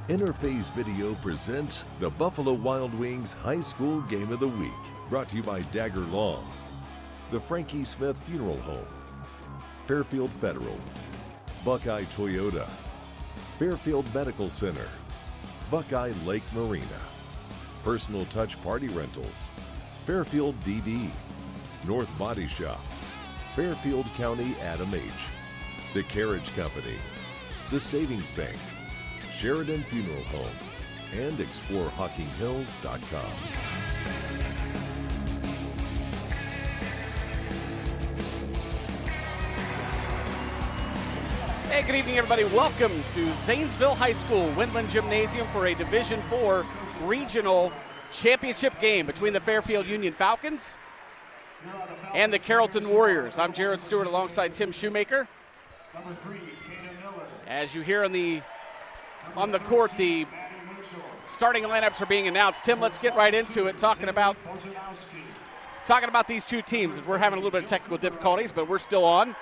Interface Video presents the Buffalo Wild Wings High School Game of the Week. Brought to you by Dagger Long, the Frankie Smith Funeral Home, Fairfield Federal, Buckeye Toyota, Fairfield Medical Center, Buckeye Lake Marina, Personal Touch Party Rentals, Fairfield DD, North Body Shop, Fairfield County Adam H., The Carriage Company, The Savings Bank, Sheridan Funeral Home, and ExploreHockingHills.com. Hey, good evening, everybody. Welcome to Zanesville High School, Winland Gymnasium for a Division IV regional championship game between the Fairfield Union Falcons and the Carrollton Warriors. I'm Jared Stewart alongside Tim Shoemaker. As you hear on the court, the starting lineups are being announced. Tim, let's get right into it, talking about these two teams. We're having a little bit of technical difficulties, but we're still on.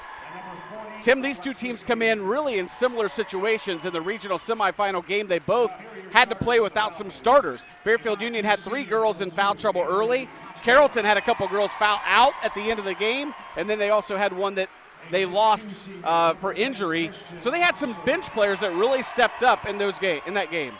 Tim, these two teams come in really in similar situations in the regional semifinal game. They both had to play without some starters. Fairfield Union had 3 girls in foul trouble early. Carrollton had a couple girls foul out at the end of the game, and then they also had one that they lost for injury. So they had some bench players that really stepped up in that game.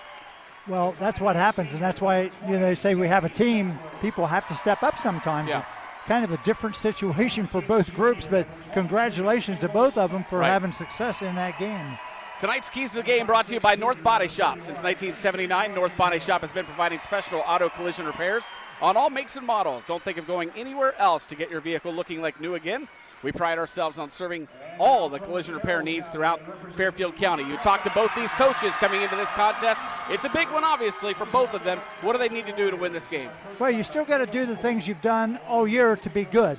Well, that's what happens, and that's why they say we have a team. People have to step up sometimes. Yeah. Kind of a different situation for both groups, but congratulations to both of them for having success in that game. Tonight's Keys to the Game brought to you by North Body Shop. Since 1979, North Body Shop has been providing professional auto collision repairs on all makes and models. Don't think of going anywhere else to get your vehicle looking like new again. We pride ourselves on serving all the collision repair needs throughout Fairfield County. You talk to both these coaches coming into this contest. It's a big one, obviously, for both of them. What do they need to do to win this game? Well, you still got to do the things you've done all year to be good.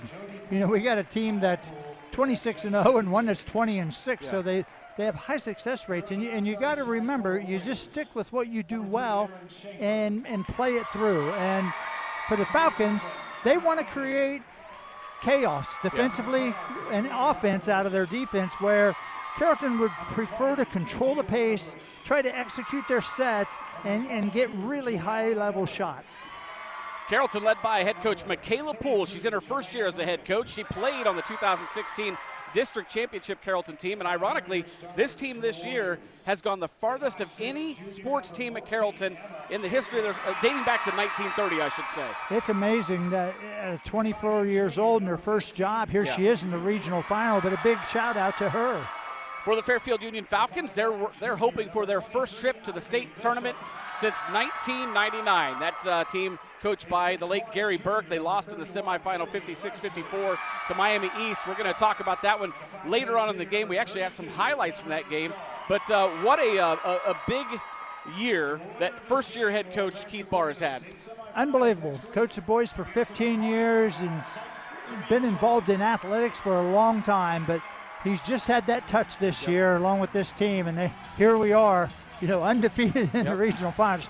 We got a team that's 26-0 and one that's 20-6, so they have high success rates. And you got to remember, you just stick with what you do well and play it through. And for the Falcons, they want to create chaos defensively and offense out of their defense, where Carrollton would prefer to control the pace, try to execute their sets, and get really high-level shots. Carrollton led by head coach Michaela Poole. She's in her first year as a head coach. She played on the 2016 District Championship Carrollton team, and ironically, this team this year has gone the farthest of any sports team at Carrollton in the history of dating back to 1930, I should say. It's amazing that at 24 years old in her first job, here she is in the regional final, but a big shout out to her. For the Fairfield Union Falcons, they're hoping for their first trip to the state tournament since 1999. That team coached by the late Gary Burke. They lost in the semifinal 56-54 to Miami East. We're going to talk about that one later on in the game. We actually have some highlights from that game. But what a big year that first-year head coach Keith Barr has had. Unbelievable. Coached the boys for 15 years and been involved in athletics for a long time, but he's just had that touch this year along with this team, and here we are, undefeated in the regional finals.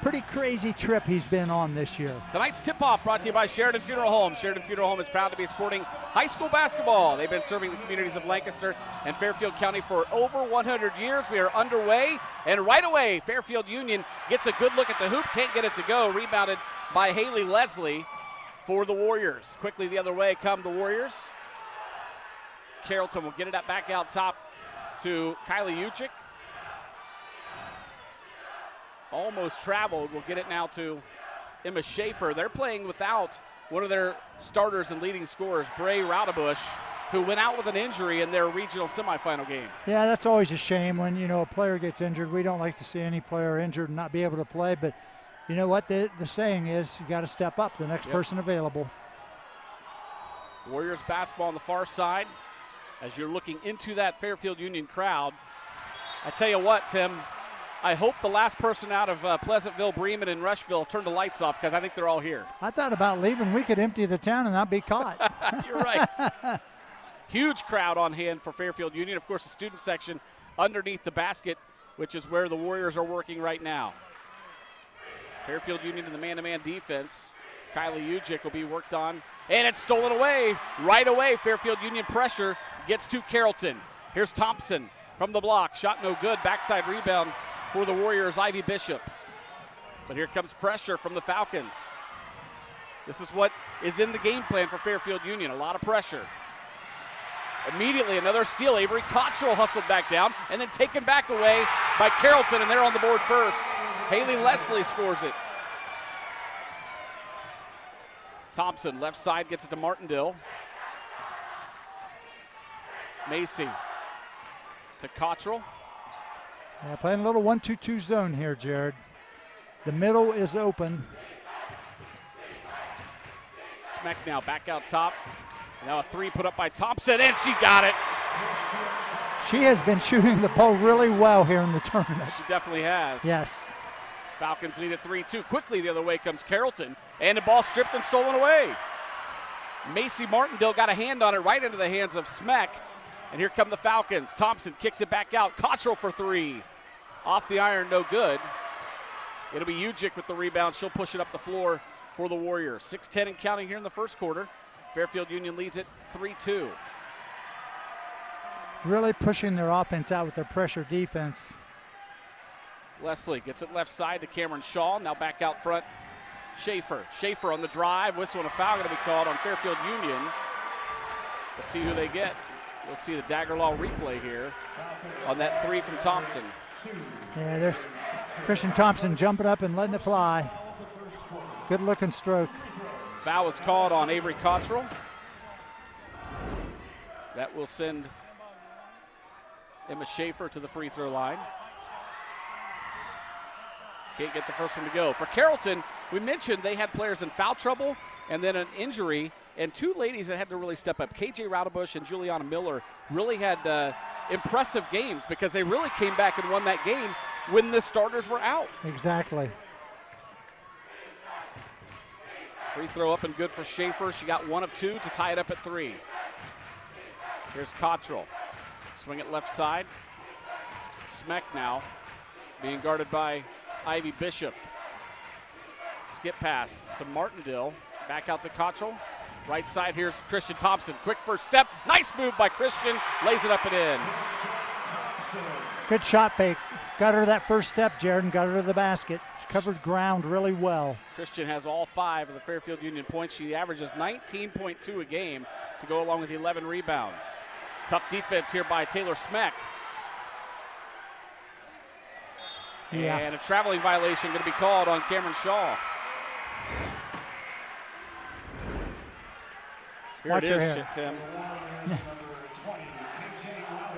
Pretty crazy trip he's been on this year. Tonight's tip-off brought to you by Sheridan Funeral Home. Sheridan Funeral Home is proud to be supporting high school basketball. They've been serving the communities of Lancaster and Fairfield County for over 100 years. We are underway, and right away, Fairfield Union gets a good look at the hoop, can't get it to go. Rebounded by Haley Leslie for the Warriors. Quickly the other way come the Warriors. Carrollton will get it back out top to Kylie Uchik. Almost traveled. We'll get it now to Emma Schaefer. They're playing without one of their starters and leading scorers, Bray Raudebush, who went out with an injury in their regional semifinal game. Yeah, that's always a shame when, a player gets injured. We don't like to see any player injured and not be able to play, but you know what the saying is, you got to step up, the next person available. Warriors basketball on the far side. As you're looking into that Fairfield Union crowd, I tell you what, Tim, I hope the last person out of Pleasantville, Bremen, and Rushville turned the lights off, because I think they're all here. I thought about leaving. We could empty the town and not be caught. You're right. Huge crowd on hand for Fairfield Union. Of course, the student section underneath the basket, which is where the Warriors are working right now. Fairfield Union in the man-to-man defense. Kylie Uchik will be worked on, and it's stolen away. Right away, Fairfield Union pressure gets to Carrollton. Here's Thompson. from the block. Shot no good. Backside rebound for the Warriors, Ivy Bishop. But here comes pressure from the Falcons. This is what is in the game plan for Fairfield Union. A lot of pressure. Immediately another steal. Avery Cottrell hustled back down and then taken back away by Carrollton, and they're on the board first. Haley Leslie scores it. Thompson, left side, gets it to Martindale. Macy to Cottrell. Yeah, playing a little 1-2-2 zone here, Jared. The middle is open. Smeck now back out top. Now a three put up by Thompson, and she got it. She has been shooting the ball really well here in the tournament. She definitely has. Yes. Falcons lead at 3-2. Quickly the other way comes Carrollton, and the ball stripped and stolen away. Macy Martindale got a hand on it right into the hands of Smeck, and here come the Falcons. Thompson kicks it back out. Cottrell for three. Off the iron, no good. It'll be Ujic with the rebound. She'll push it up the floor for the Warriors. 6:10 and counting here in the first quarter. Fairfield Union leads it 3-2. Really pushing their offense out with their pressure defense. Leslie gets it left side to Cameron Shaw. Now back out front, Schaefer. Schaefer on the drive. Whistle and a foul going to be called on Fairfield Union. We'll see who they get. We'll see the dagger law replay here on that three from Thompson. Yeah, there's Christian Thompson jumping up and letting it fly. Good looking stroke. Foul was called on Avery Cottrell. That will send Emma Schaefer to the free throw line. Can't get the first one to go. For Carrollton, we mentioned they had players in foul trouble and then an injury, and two ladies that had to really step up. KJ Raudebush and Juliana Miller really had impressive games because they really came back and won that game when the starters were out. Exactly. Free throw up and good for Schaefer. She got one of two to tie it up at three. Here's Cottrell. Swing it left side. Smeck now being guarded by Ivy Bishop. Skip pass to Martindale. Back out to Cottrell. Right side, here's Christian Thompson. Quick first step. Nice move by Christian. Lays it up and in. Good shot fake. Got her that first step, Jared, and got her to the basket. She covered ground really well. Christian has all 5 of the Fairfield Union points. She averages 19.2 a game to go along with 11 rebounds. Tough defense here by Taylor Smeck. Yeah. And a traveling violation going to be called on Cameron Shaw. Here Watch it her is, here. Tim.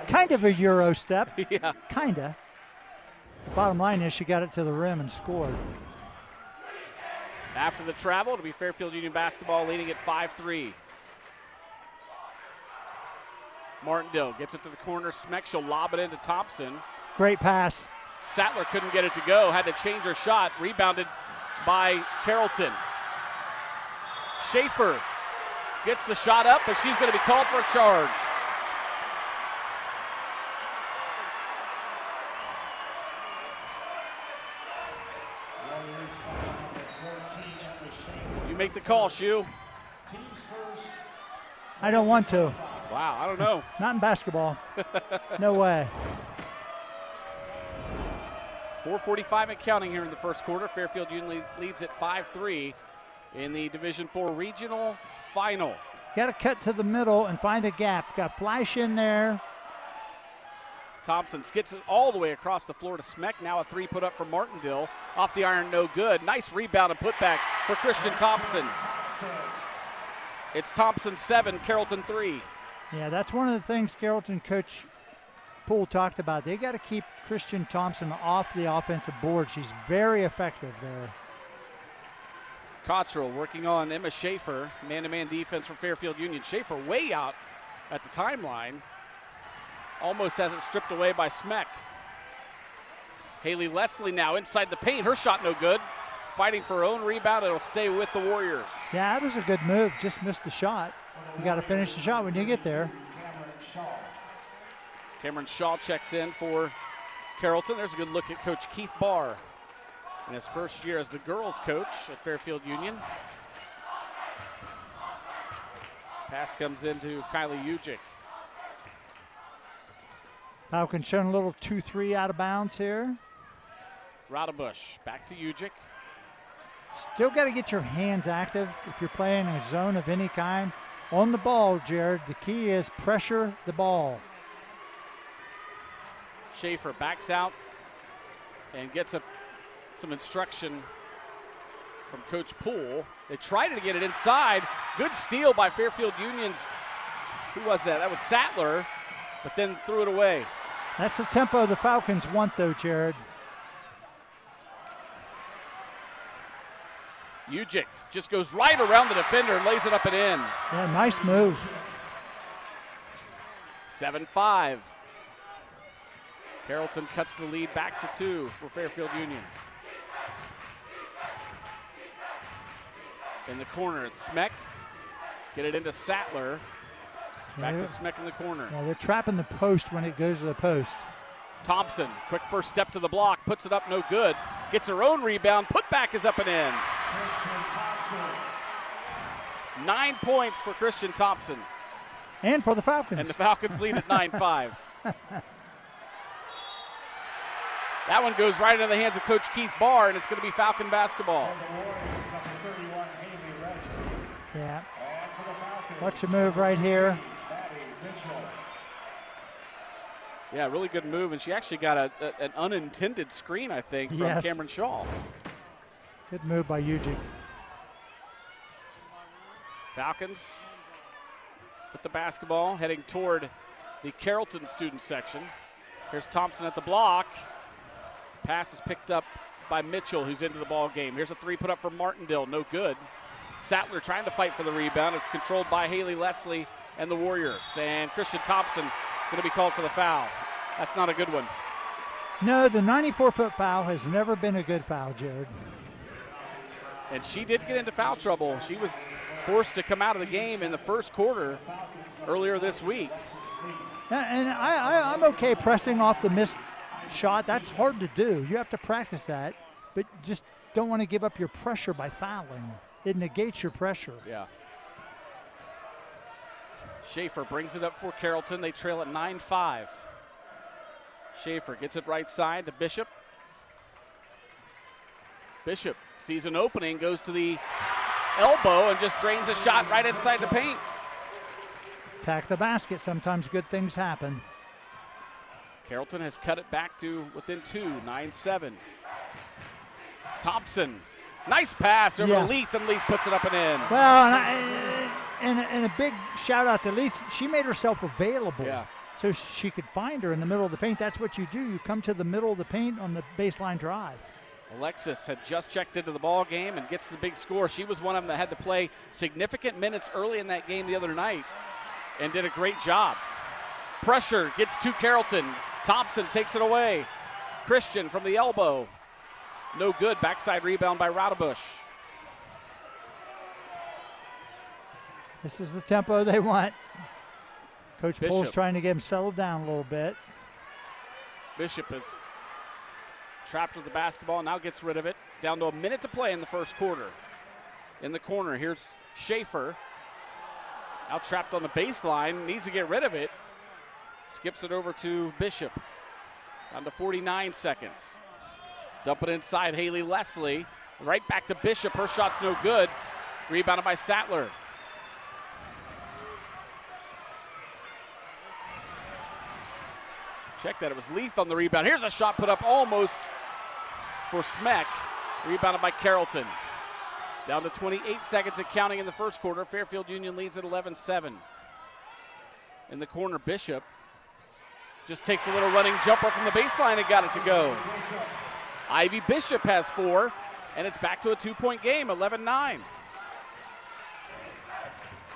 Kind of a Euro step. Yeah. Kinda. The bottom line is she got it to the rim and scored. After the travel, it'll be Fairfield Union basketball leading at 5-3. Martindale gets it to the corner. Smeck, she'll lob it into Thompson. Great pass. Sattler couldn't get it to go, had to change her shot. Rebounded by Carrollton. Schaefer gets the shot up, but she's going to be called for a charge. You make the call, Shu. I don't want to. Wow, I don't know. Not in basketball. No way. 4:45 and counting here in the first quarter. Fairfield Union leads at 5-3 in the Division IV Regional Final. Got to cut to the middle and find a gap. Got flash in there. Thompson gets it all the way across the floor to Smeck. Now a three put up for Martindale. Off the iron, no good. Nice rebound and putback for Christian Thompson. It's Thompson 7, Carrollton 3. Yeah, that's one of the things Carrollton coach Poole talked about. They got to keep Christian Thompson off the offensive board. She's very effective there. Cottrell working on Emma Schaefer. Man-to-man defense from Fairfield Union. Schaefer way out at the timeline. Almost has it stripped away by Smeck. Haley Leslie now inside the paint. Her shot no good. Fighting for her own rebound. It'll stay with the Warriors. Yeah, that was a good move. Just missed the shot. You got to finish the shot when you get there. Cameron Shaw checks in for Carrollton. There's a good look at Coach Keith Barr in his first year as the girls coach at Fairfield Union. Pass comes into Kylie Ujic. Falcons showing a little 2-3 out of bounds here. Raudebusch back to Ujic. Still got to get your hands active if you're playing a zone of any kind. On the ball, Jared, the key is pressure the ball. Schaefer backs out and gets some instruction from Coach Poole. They tried to get it inside. Good steal by Fairfield Union's, who was that? That was Sattler, but then threw it away. That's the tempo the Falcons want, though, Jared. Ujic just goes right around the defender and lays it up and in. Yeah, nice move. 7-5. Carrollton cuts the lead back to 2 for Fairfield Union. In the corner, it's Smeck. Get it into Sattler. Back to Smeck in the corner. Yeah, they're trapping the post when it goes to the post. Thompson, quick first step to the block, puts it up, no good. Gets her own rebound, putback is up and in. 9 points for Christian Thompson. And for the Falcons. And the Falcons lead at 9-5. That one goes right into the hands of Coach Keith Barr, and it's going to be Falcon basketball. Yeah. Watch a move right here. Yeah, really good move, and she actually got an unintended screen, I think, from Cameron Shaw. Good move by Ujic. Falcons with the basketball, heading toward the Carrollton student section. Here's Thompson at the block. Pass is picked up by Mitchell, who's into the ball game. Here's a 3 put up for Martindale, no good. Sattler trying to fight for the rebound. It's controlled by Haley Leslie and the Warriors. And Christian Thompson going to be called for the foul. That's not a good one. No, the 94-foot foul has never been a good foul, Jared. And she did get into foul trouble. She was forced to come out of the game in the first quarter earlier this week. And I'm okay pressing off the missed shot. That's hard to do. You have to practice that, but just don't want to give up your pressure by fouling. It negates your pressure. Yeah. Schaefer brings it up for Carrollton. They trail at 9-5. Schaefer gets it right side to Bishop. Bishop sees an opening, goes to the elbow, and just drains a shot right inside the paint. Attack the basket. Sometimes good things happen. Carrollton has cut it back to within 2, 9-7. Thompson, nice pass over to Leith, and Leith puts it up and in. Well, and a big shout out to Leith. She made herself available so she could find her in the middle of the paint. That's what you do. You come to the middle of the paint on the baseline drive. Alexis had just checked into the ball game and gets the big score. She was one of them that had to play significant minutes early in that game the other night and did a great job. Pressure gets to Carrollton. Thompson takes it away. Christian from the elbow. No good. Backside rebound by Raudebusch. This is the tempo they want. Coach Bishop. Pole's trying to get him settled down a little bit. Bishop is trapped with the basketball, now gets rid of it. Down to a minute to play in the first quarter. In the corner, here's Schaefer. Now trapped on the baseline, needs to get rid of it. Skips it over to Bishop. Down to 49 seconds. Dump it inside Haley Leslie. Right back to Bishop, her shot's no good. Rebounded by Sattler. Check that, it was Leith on the rebound. Here's a shot put up almost for Smeck. Rebounded by Carrollton. Down to 28 seconds and counting in the first quarter. Fairfield Union leads at 11-7. In the corner, Bishop just takes a little running jumper from the baseline and got it to go. Ivy Bishop has 4, and it's back to a 2-point game, 11-9.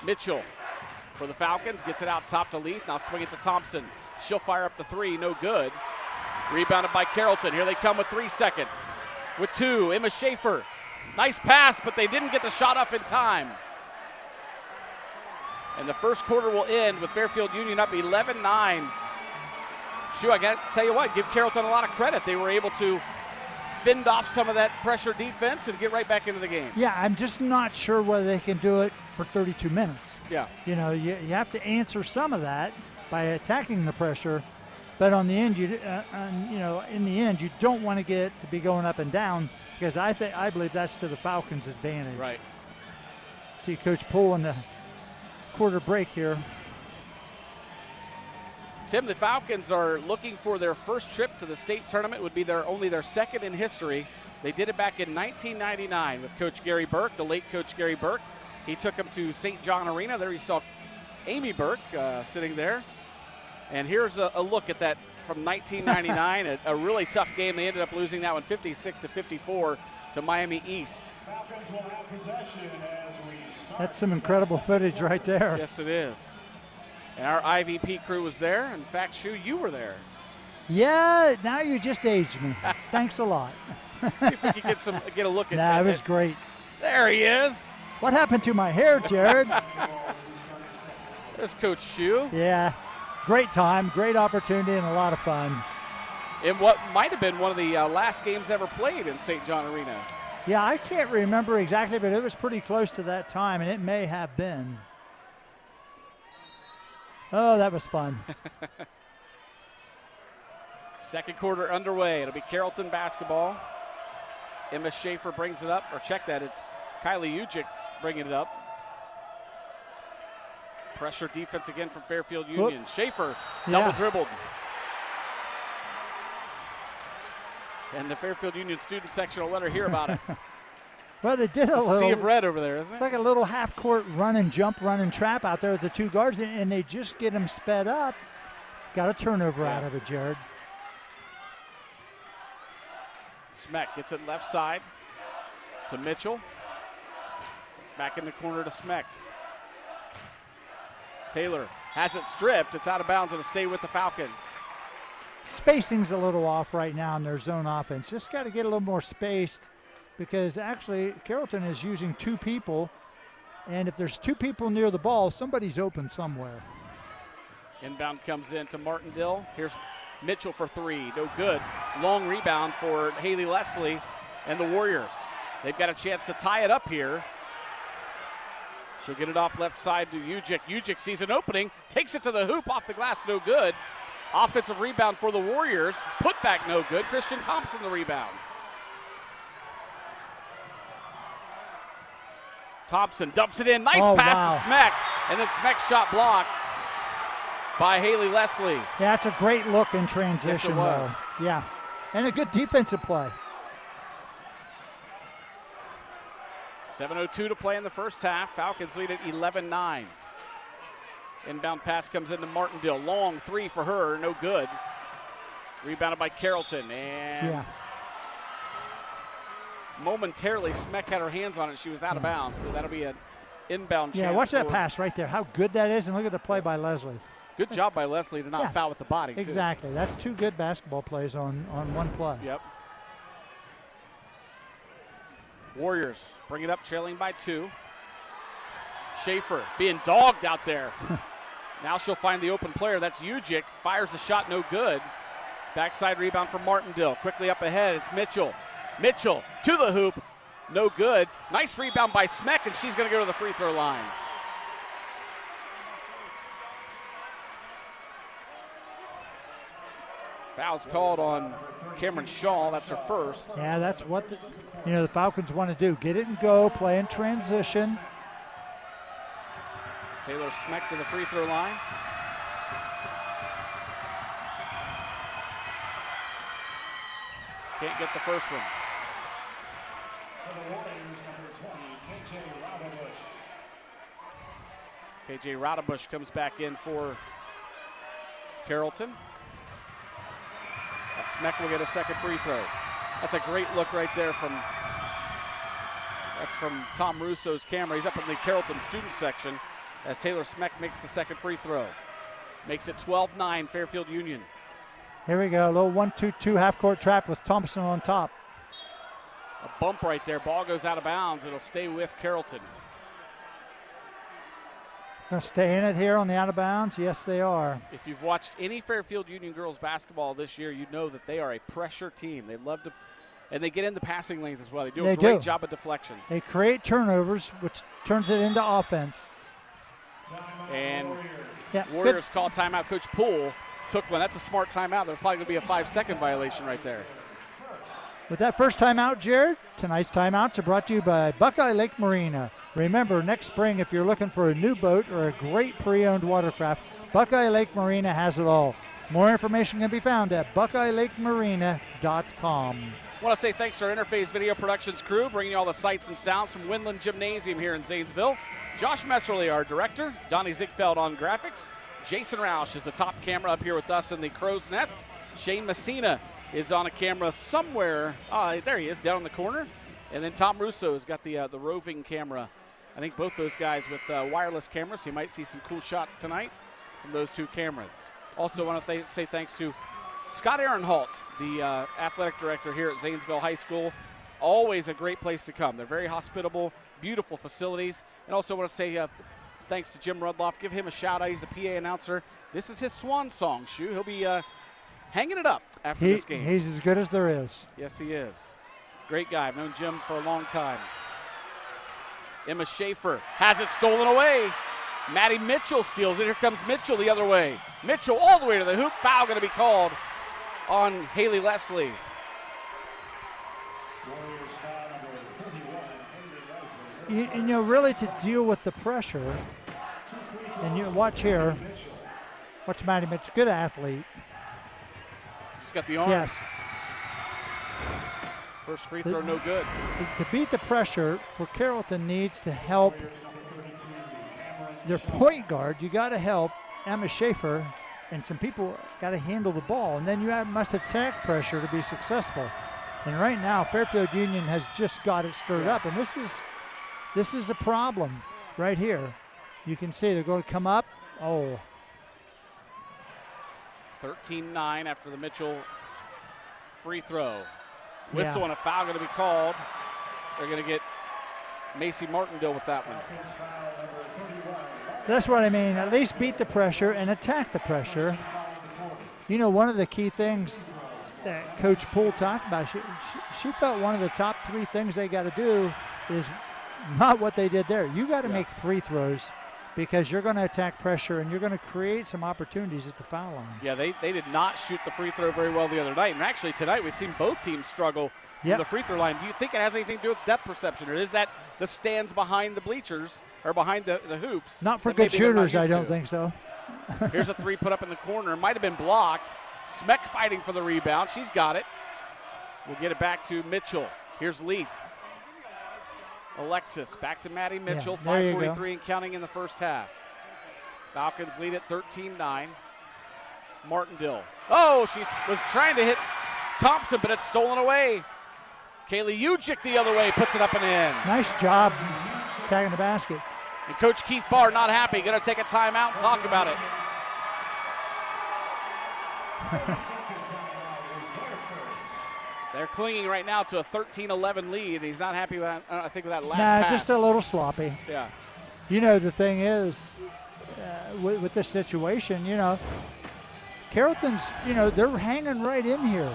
Mitchell for the Falcons, gets it out top to Leith. Now swing it to Thompson. She'll fire up the 3, no good. Rebounded by Carrollton. Here they come with 3 seconds. With 2, Emma Schaefer. Nice pass, but they didn't get the shot up in time. And the first quarter will end with Fairfield Union up 11-9. Sure, I got to tell you what, give Carrollton a lot of credit. They were able to fend off some of that pressure defense and get right back into the game. Yeah, I'm just not sure whether they can do it for 32 minutes. Yeah. You know, you have to answer some of that by attacking the pressure, But on the end, you know, in the end, you don't want to get to be going up and down, because I believe that's to the Falcons' advantage. Right. See Coach Poole in the quarter break here. Tim, the Falcons are looking for their first trip to the state tournament. Would be only their second in history. They did it back in 1999 with Coach Gary Burke, the late Coach Gary Burke. He took them to St. John Arena. There you saw Amy Burke sitting there. And here's a look at that from 1999, a really tough game. They ended up losing that one 56-54 to Miami East. That's some incredible footage right there. Yes, it is. And our IVP crew was there. In fact, Shu, you were there. Yeah, now you just aged me. Thanks a lot. See if we can get a look at that. It was great. There he is. What happened to my hair, Jared? There's Coach Shu. Yeah, great time, great opportunity, and a lot of fun. In what might have been one of the last games ever played in St. John Arena. Yeah, I can't remember exactly, but it was pretty close to that time, and it may have been. Oh, that was fun. Second quarter underway. It'll be Carrollton basketball. Emma Schaefer brings it up, or check that, it's Kylie Ujic bringing it up. Pressure defense again from Fairfield Union. Whoop. Schaefer double dribbled. And the Fairfield Union student section will let her hear about it. Well, they did a little sea of red over there, isn't it? It's like a little half-court run and jump, run and trap out there with the two guards, and they just get them sped up. Got a turnover out of it, Jared. Smeck gets it left side to Mitchell. Back in the corner to Smeck. Taylor has it stripped. It's out of bounds. It'll stay with the Falcons. Spacing's a little off right now in their zone offense. Just got to get a little more spaced, because actually Carrollton is using two people, and if there's two people near the ball, somebody's open somewhere. Inbound comes in to Martindale. Here's Mitchell for three. No good. Long rebound for Haley Leslie and the Warriors. They've got a chance to tie it up here. She'll get it off left side to Ujic. Ujic sees an opening, takes it to the hoop, off the glass, no good. Offensive rebound for the Warriors. Put back, no good. Christian Thompson the rebound. Thompson dumps it in. Nice pass to Smeck. And then Smeck shot blocked by Haley Leslie. Yeah, that's a great look in transition, yes, though. Yeah, and a good defensive play. 7:02 to play in the first half. Falcons lead at 11-9. Inbound pass comes into Martindale. Long three for her, no good. Rebounded by Carrollton, and momentarily Smeck had her hands on it. She was out of bounds, so that'll be an inbound chance. Yeah, watch that pass right there. How good that is, and look at the play by Leslie. Good job by Leslie to not foul with the body, too. Exactly. That's two good basketball plays on one play. Yep. Warriors bring it up, trailing by 2. Schaefer being dogged out there. Now she'll find the open player. That's Ujic. Fires the shot, no good. Backside rebound from Martindale. Quickly up ahead, it's Mitchell. Mitchell to the hoop, no good. Nice rebound by Smeck, and she's going to go to the free throw line. Foul's called on Cameron Shaw. That's her first. Yeah, that's what the Falcons want to do. Get it and go, play in transition. Taylor Smeck to the free throw line. Can't get the first one. KJ Rodabush comes back in for Carrollton. Smeck will get a second free throw. That's a great look right there from Tom Russo's camera. He's up in the Carrollton student section as Taylor Smeck makes the second free throw. Makes it 12-9 Fairfield Union. Here we go, a little 1-2-2 half-court trap with Thompson on top. A bump right there. Ball goes out of bounds. It'll stay with Carrollton. Going to stay in it here on the out of bounds? Yes, they are. If you've watched any Fairfield Union girls basketball this year, you know that they are a pressure team. They love to, and they get into passing lanes as well. They do a great job of deflections. They create turnovers, which turns it into offense. And Warriors call timeout. Coach Poole took one. That's a smart timeout. There's probably going to be a 5-second violation right there. With that first timeout, Jared, tonight's timeouts are brought to you by Buckeye Lake Marina. Remember, next spring, if you're looking for a new boat or a great pre-owned watercraft, Buckeye Lake Marina has it all. More information can be found at buckeyeLakeMarina.com. I want to say thanks to our Interface Video Productions crew, bringing you all the sights and sounds from Winland Gymnasium here in Zanesville. Josh Messerly, our director. Donnie Ziegfeld on graphics. Jason Roush is the top camera up here with us in the Crow's Nest. Shane Messina is on a camera somewhere. There he is, down in the corner. And then Tom Russo has got the roving camera. I think both those guys with wireless cameras, so you might see some cool shots tonight from those two cameras. Also want to say thanks to Scott Aaronholt, the athletic director here at Zanesville High School. Always a great place to come. They're very hospitable, beautiful facilities. And also want to say thanks to Jim Rudloff. Give him a shout out. He's the PA announcer. This is his swan song, Shu. He'll be hanging it up after this game. He's as good as there is. Yes, he is. Great guy. I've known Jim for a long time. Emma Schaefer has it stolen away. Maddie Mitchell steals it. Here comes Mitchell the other way. Mitchell all the way to the hoop. Foul going to be called on Haley Leslie. You know, really to deal with the pressure, and you watch here, watch Maddie Mitchell, good athlete. She's got the arm. Yes. First free throw, no good. To beat the pressure, for Carrollton needs to help their point guard. You got to help Emma Schaefer, and some people got to handle the ball, and then you must attack pressure to be successful. And right now, Fairfield Union has just got it stirred up, and this is a problem right here. You can see they're going to come up. 13-9 after the Mitchell free throw. Whistle and a foul going to be called. They're going to get Macy Martindale with that one. That's what I mean. At least beat the pressure and attack the pressure. You know, one of the key things that Coach Poole talked about, she felt one of the top 3 things they got to do is not what they did there. You got to make free throws, because you're going to attack pressure and you're going to create some opportunities at the foul line. Yeah, they did not shoot the free throw very well the other night. And actually tonight we've seen both teams struggle from the free throw line. Do you think it has anything to do with depth perception, or is that the stands behind the bleachers or behind the hoops? Not for good shooters, I don't think so. Here's a 3 put up in the corner. Might have been blocked. Smeck fighting for the rebound. She's got it. We'll get it back to Mitchell. Here's Leaf. Alexis back to Maddie Mitchell. 5:43 and counting in the first half. Falcons lead at 13-9. Martindale. Oh, she was trying to hit Thompson, but it's stolen away. Kaylee Ujic the other way, puts it up and in. Nice job tagging the basket. And Coach Keith Barr not happy. Going to take a timeout and talk about it. They're clinging right now to a 13-11 lead. He's not happy with that, I think, with that last pass. Just a little sloppy. Yeah. You know, the thing is, with this situation, you know, Carrollton's, you know, they're hanging right in here.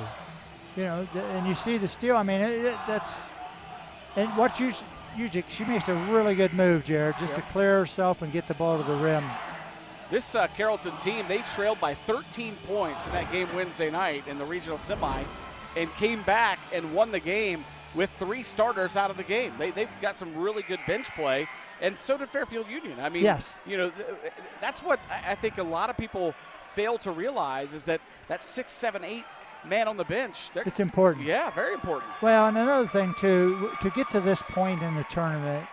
You know, and you see the steal. I mean, that's – and what Ujic, she makes a really good move, Jared, just to clear herself and get the ball to the rim. This Carrollton team, they trailed by 13 points in that game Wednesday night in the regional semi, and came back and won the game with 3 starters out of the game. They've got some really good bench play, and so did Fairfield Union. I mean, you know, that's what I think a lot of people fail to realize, is that 6, 7, 8 man on the bench. It's important. Yeah, very important. Well, and another thing, too, to get to this point in the tournament,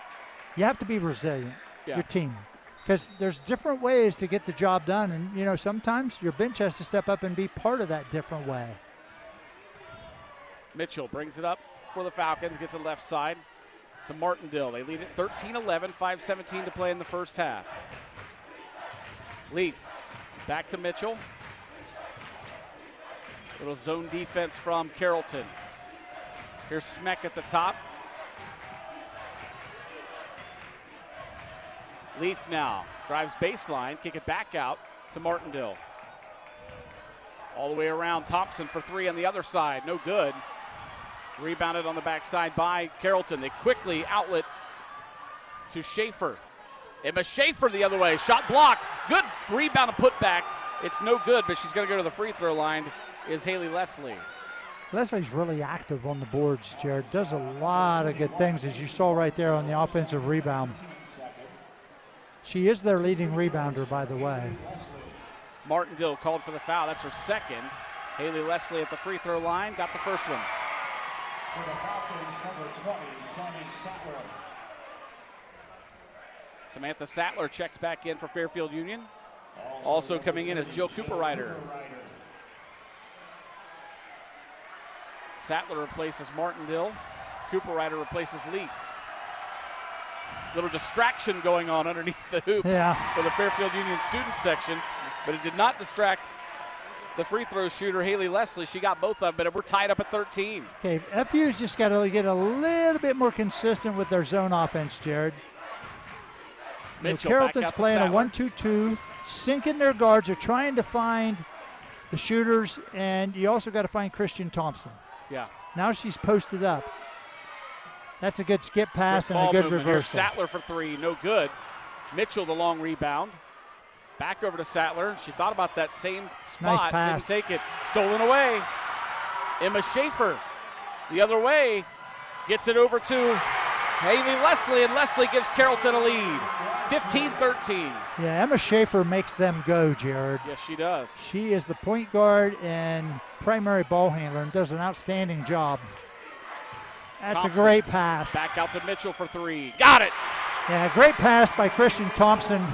you have to be resilient, your team. Because there's different ways to get the job done, and, you know, sometimes your bench has to step up and be part of that different way. Mitchell brings it up for the Falcons, gets it left side to Martindale. They lead it 13-11, 5:17 to play in the first half. Leaf back to Mitchell. Little zone defense from Carrollton. Here's Smeck at the top. Leaf now drives baseline, kick it back out to Martindale. All the way around, Thompson for 3 on the other side, no good. Rebounded on the backside by Carrollton. They quickly outlet to Schaefer. Emma Schaefer the other way, shot blocked. Good rebound and put back It's no good, but she's going to go to the free throw line, is Haley Leslie. Leslie's really active on the boards, Jared. Does a lot of good things, as you saw right there on the offensive rebound. She is their leading rebounder, by the way. Martindale called for the foul. That's her second. Haley Leslie at the free throw line, got the first one. Samantha Sattler checks back in for Fairfield Union. Also coming in is Jill Cooper-Ryder. Sattler replaces Martindale. Cooper-Ryder replaces Leaf. Little distraction going on underneath the hoop for the Fairfield Union students section, but it did not distract the free throw shooter, Haley Leslie. She got both of them, but we're tied up at 13. Okay, FU's just got to get a little bit more consistent with their zone offense, Jared. Mitchell, Carrollton's playing a 1-2-2, sinking their guards. They're trying to find the shooters, and you also got to find Christian Thompson. Yeah. Now she's posted up. That's a good skip pass and a good reversal. Here's Sattler for three, no good. Mitchell the long rebound. Back over to Sattler. She thought about that same spot. Nice pass. Didn't take it. Stolen away. Emma Schaefer the other way. Gets it over to Haley Leslie, and Leslie gives Carrollton a lead. 15-13. Yeah, Emma Schaefer makes them go, Jared. Yes, she does. She is the point guard and primary ball handler and does an outstanding job. That's Thompson, a great pass. Back out to Mitchell for three. Got it. Yeah, great pass by Christian Thompson.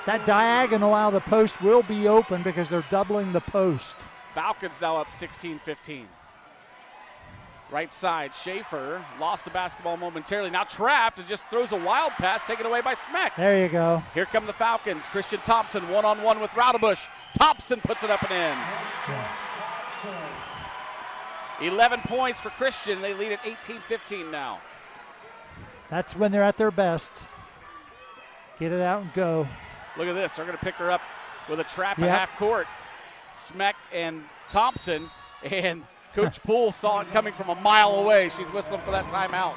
That diagonal out of the post will be open because they're doubling the post. Falcons now up 16-15. Right side, Schaefer lost the basketball momentarily. Now trapped and just throws a wild pass taken away by Smeck. There you go. Here come the Falcons. Christian Thompson one-on-one with Raudebusch. Thompson puts it up and in. Yeah. 11 points for Christian. They lead at 18-15 now. That's when they're at their best. Get it out and go. Look at this. They're going to pick her up with a trap at half court. Smeck and Thompson, and Coach Poole saw it coming from a mile away. She's whistling for that timeout.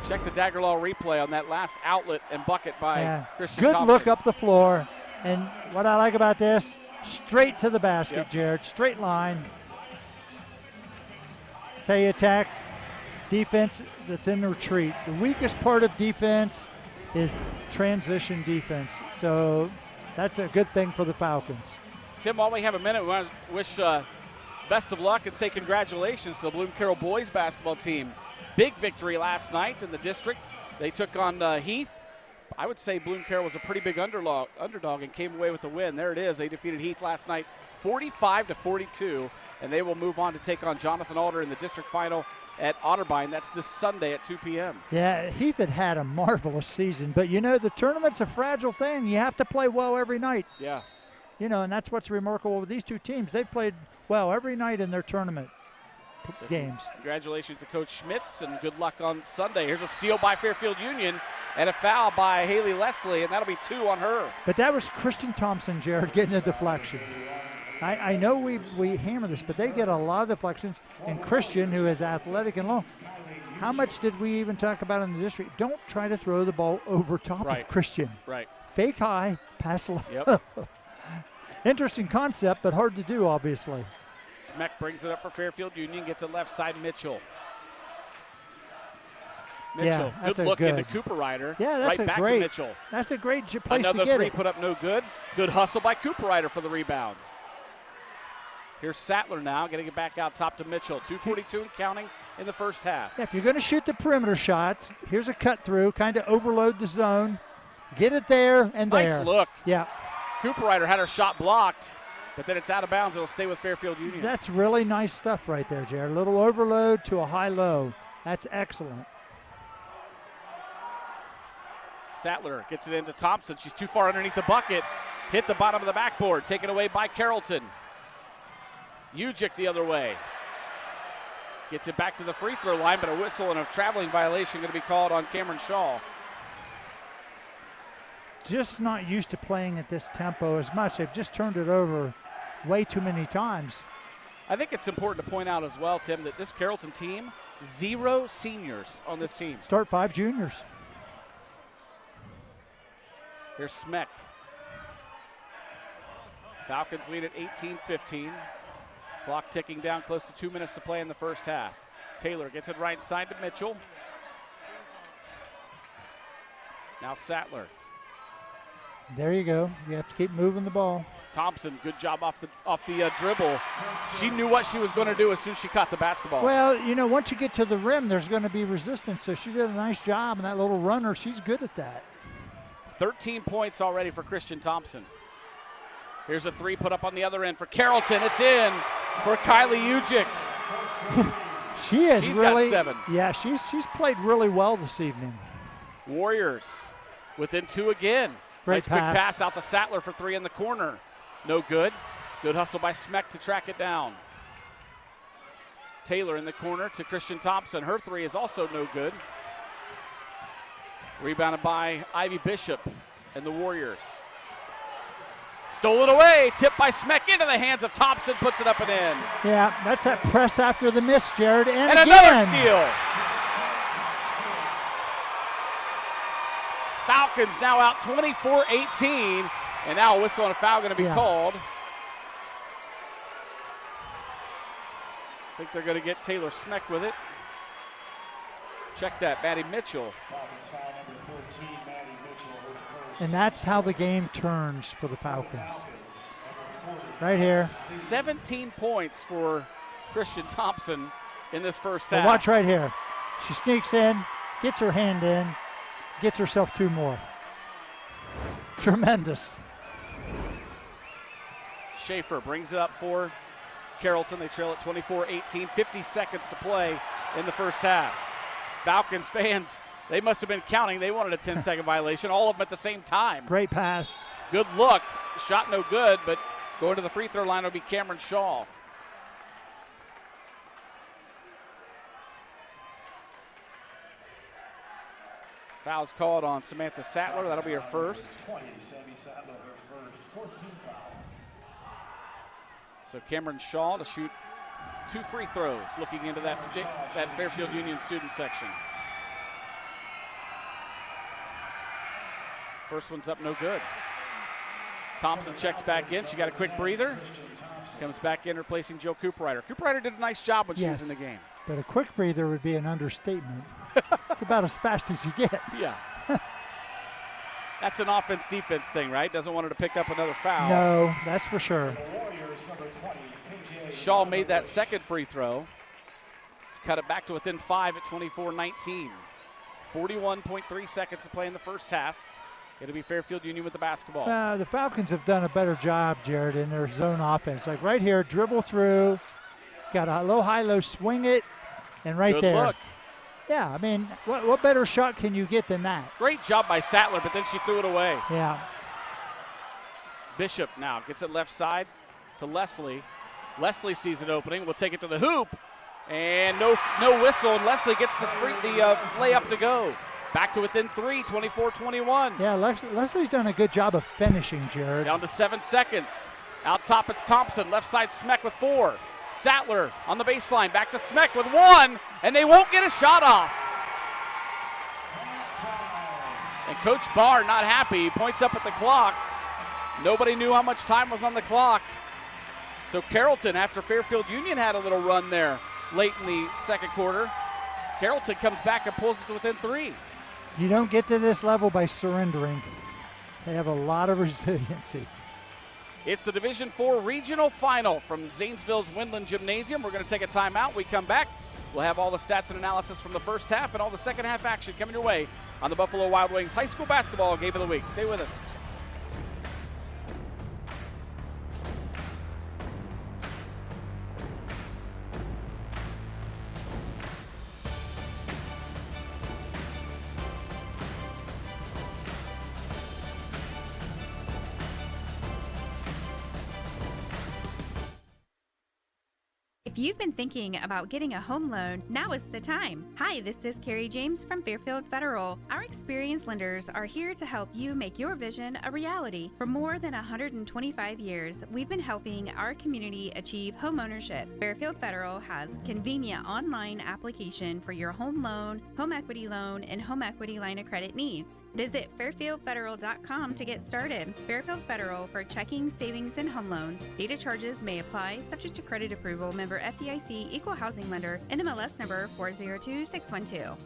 Check the Dagger Law replay on that last outlet and bucket by Christian Good Thompson. look up the floor. And what I like about this, straight to the basket, Jared. Straight line. Tell you attack, defense that's in retreat. The weakest part of defense is transition defense. So that's a good thing for the Falcons. Tim, while we have a minute, we want to wish best of luck and say congratulations to the Bloom Carroll boys basketball team. Big victory last night in the district. They took on Heath. I would say Bloom Carroll was a pretty big underdog and came away with the win. There it is. They defeated Heath last night 45-42, and they will move on to take on Jonathan Alder in the district final at Otterbein. That's this Sunday at 2 p.m. Yeah, Heath had a marvelous season, but you know, the tournament's a fragile thing. You have to play well every night. Yeah. You know, and that's what's remarkable with these two teams. They've played well every night in their tournament games. Congratulations to Coach Schmitz, and good luck on Sunday. Here's a steal by Fairfield Union and a foul by Haley Leslie, and that'll be 2 on her. But that was Christian Thompson, Jared, getting a deflection. I know we hammer this, but they get a lot of deflections. And Christian, who is athletic and long, how much did we even talk about in the district? Don't try to throw the ball over top of Christian. Right. Fake high, pass low. Yep. Interesting concept, but hard to do, obviously. Smeck brings it up for Fairfield Union, gets it left side, Mitchell. Mitchell, that's good look into Cooper-Ryder. Yeah, that's right back great. to Mitchell. That's a great place Another to get three it. put up no good. Good hustle by Cooper-Ryder for the rebound. Here's Sattler now, getting it back out top to Mitchell. 2:42 and counting in the first half. Yeah, if you're going to shoot the perimeter shots, here's a cut through, kind of overload the zone. Get it there and there. Nice look. Yeah. Cooper-Ryder had her shot blocked, but then it's out of bounds. It'll stay with Fairfield Union. That's really nice stuff right there, Jared. A little overload to a high-low. That's excellent. Sattler gets it into Thompson. She's too far underneath the bucket. Hit the bottom of the backboard. Taken away by Carrollton. Ujic the other way. Gets it back to the free throw line, but a whistle and a traveling violation going to be called on Cameron Shaw. Just not used to playing at this tempo as much. They've just turned it over way too many times. I think it's important to point out as well, Tim, that this Carrollton team, 0 seniors on this team. Start 5 juniors. Here's Smeck. Falcons lead at 18-15. Clock ticking down, close to 2 minutes to play in the first half. Taylor gets it right side to Mitchell. Now Sattler. There you go. You have to keep moving the ball. Thompson, good job off the dribble. She knew what she was going to do as soon as she caught the basketball. Well, you know, once you get to the rim, there's going to be resistance, so she did a nice job, and that little runner, she's good at that. 13 points already for Christian Thompson. Here's a three put up on the other end for Carrollton. It's in for Kylie Ujic. She's really got 7. Yeah, she's played really well this evening. Warriors within 2 again. Great nice quick pass out to Sattler for 3 in the corner. No good. Good hustle by Smeck to track it down. Taylor in the corner to Christian Thompson. Her 3 is also no good. Rebounded by Ivy Bishop and the Warriors. Stolen away, tipped by Smeck into the hands of Thompson, puts it up and in. Yeah, that's that press after the miss, Jared, and again. Another steal. Falcons now out 24-18, and now a whistle and a foul going to be called. I think they're going to get Taylor Smeck with it. Check that, Maddie Mitchell. And that's how the game turns for the Falcons. Right here. 17 points for Christian Thompson in this first Well, half. watch right here. She sneaks in, gets her hand in, gets herself 2 more. Tremendous. Schaefer brings it up for Carrollton. They trail at 24-18, 50 seconds to play in the first half. Falcons fans, they must have been counting. They wanted a 10-second violation, all of them at the same time. Great pass. Good look. Shot no good, but going to the free throw line will be Cameron Shaw. Foul's called on Samantha Sattler. That'll be her first. So Cameron Shaw to shoot 2 free throws, looking into that Fairfield Union student section. First one's up, no good. Thompson checks back in. She got a quick breather. Comes back in, replacing Joe Cooperrider. Cooperrider did a nice job when she was in the game. But a quick breather would be an understatement. It's about as fast as you get. Yeah. That's an offense-defense thing, right? Doesn't want her to pick up another foul. No, that's for sure. Shaw made that second free throw to cut it back to within 5 at 24-19. 41.3 seconds to play in the first half. It'll be Fairfield Union with the basketball. The Falcons have done a better job, Jared, in their zone offense. Like right here, dribble through, got a low, high-low, swing it, and right Good there. Look. Yeah, I mean, what better shot can you get than that? Great job by Sattler, but then she threw it away. Yeah. Bishop now gets it left side to Leslie. Leslie sees an opening, will take it to the hoop, and no whistle, and Leslie gets the layup to go. Back to within 3, 24-21. Yeah, Leslie's done a good job of finishing, Jared. Down to 7 seconds. Out top, it's Thompson. Left side, Smeck with 4. Sattler on the baseline. Back to Smeck with 1, and they won't get a shot off. And Coach Barr not happy. He points up at the clock. Nobody knew how much time was on the clock. So Carrollton, after Fairfield Union had a little run there late in the second quarter, Carrollton comes back and pulls it to within 3. You don't get to this level by surrendering. They have a lot of resiliency. It's the Division IV Regional Final from Zanesville's Winland Gymnasium. We're going to take a timeout. We come back. We'll have all the stats and analysis from the first half and all the second half action coming your way on the Buffalo Wild Wings High School Basketball Game of the Week. Stay with us. If you've been thinking about getting a home loan, now is the time. Hi, this is Carrie James from Fairfield Federal. Our experienced lenders are here to help you make your vision a reality. For more than 125 years, we've been helping our community achieve home ownership. Fairfield Federal has convenient online application for your home loan, home equity loan, and home equity line of credit needs. Visit fairfieldfederal.com to get started. Fairfield Federal for checking, savings, and home loans. Data charges may apply, subject to credit approval. Member FDIC, Equal Housing Lender, NMLS number 402612.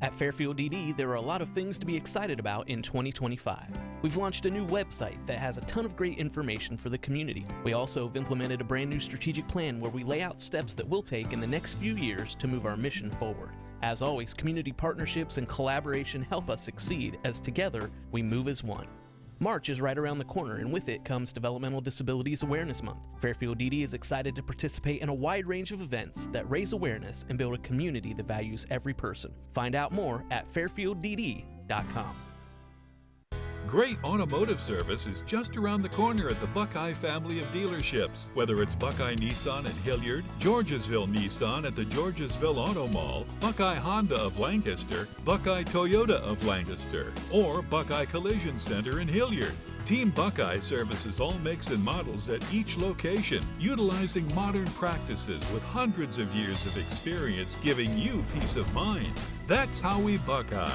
At Fairfield DD, there are a lot of things to be excited about in 2025. We've launched a new website that has a ton of great information for the community. We also have implemented a brand new strategic plan where we lay out steps that we'll take in the next few years to move our mission forward. As always, community partnerships and collaboration help us succeed as together we move as one. March is right around the corner, and with it comes Developmental Disabilities Awareness Month. Fairfield DD is excited to participate in a wide range of events that raise awareness and build a community that values every person. Find out more at fairfielddd.com. Great automotive service is just around the corner at the Buckeye family of dealerships. Whether it's Buckeye Nissan at Hilliard, Georgesville Nissan at the Georgesville Auto Mall, Buckeye Honda of Lancaster, Buckeye Toyota of Lancaster, or Buckeye Collision Center in Hilliard. Team Buckeye services all makes and models at each location, utilizing modern practices with hundreds of years of experience, giving you peace of mind. That's how we Buckeye.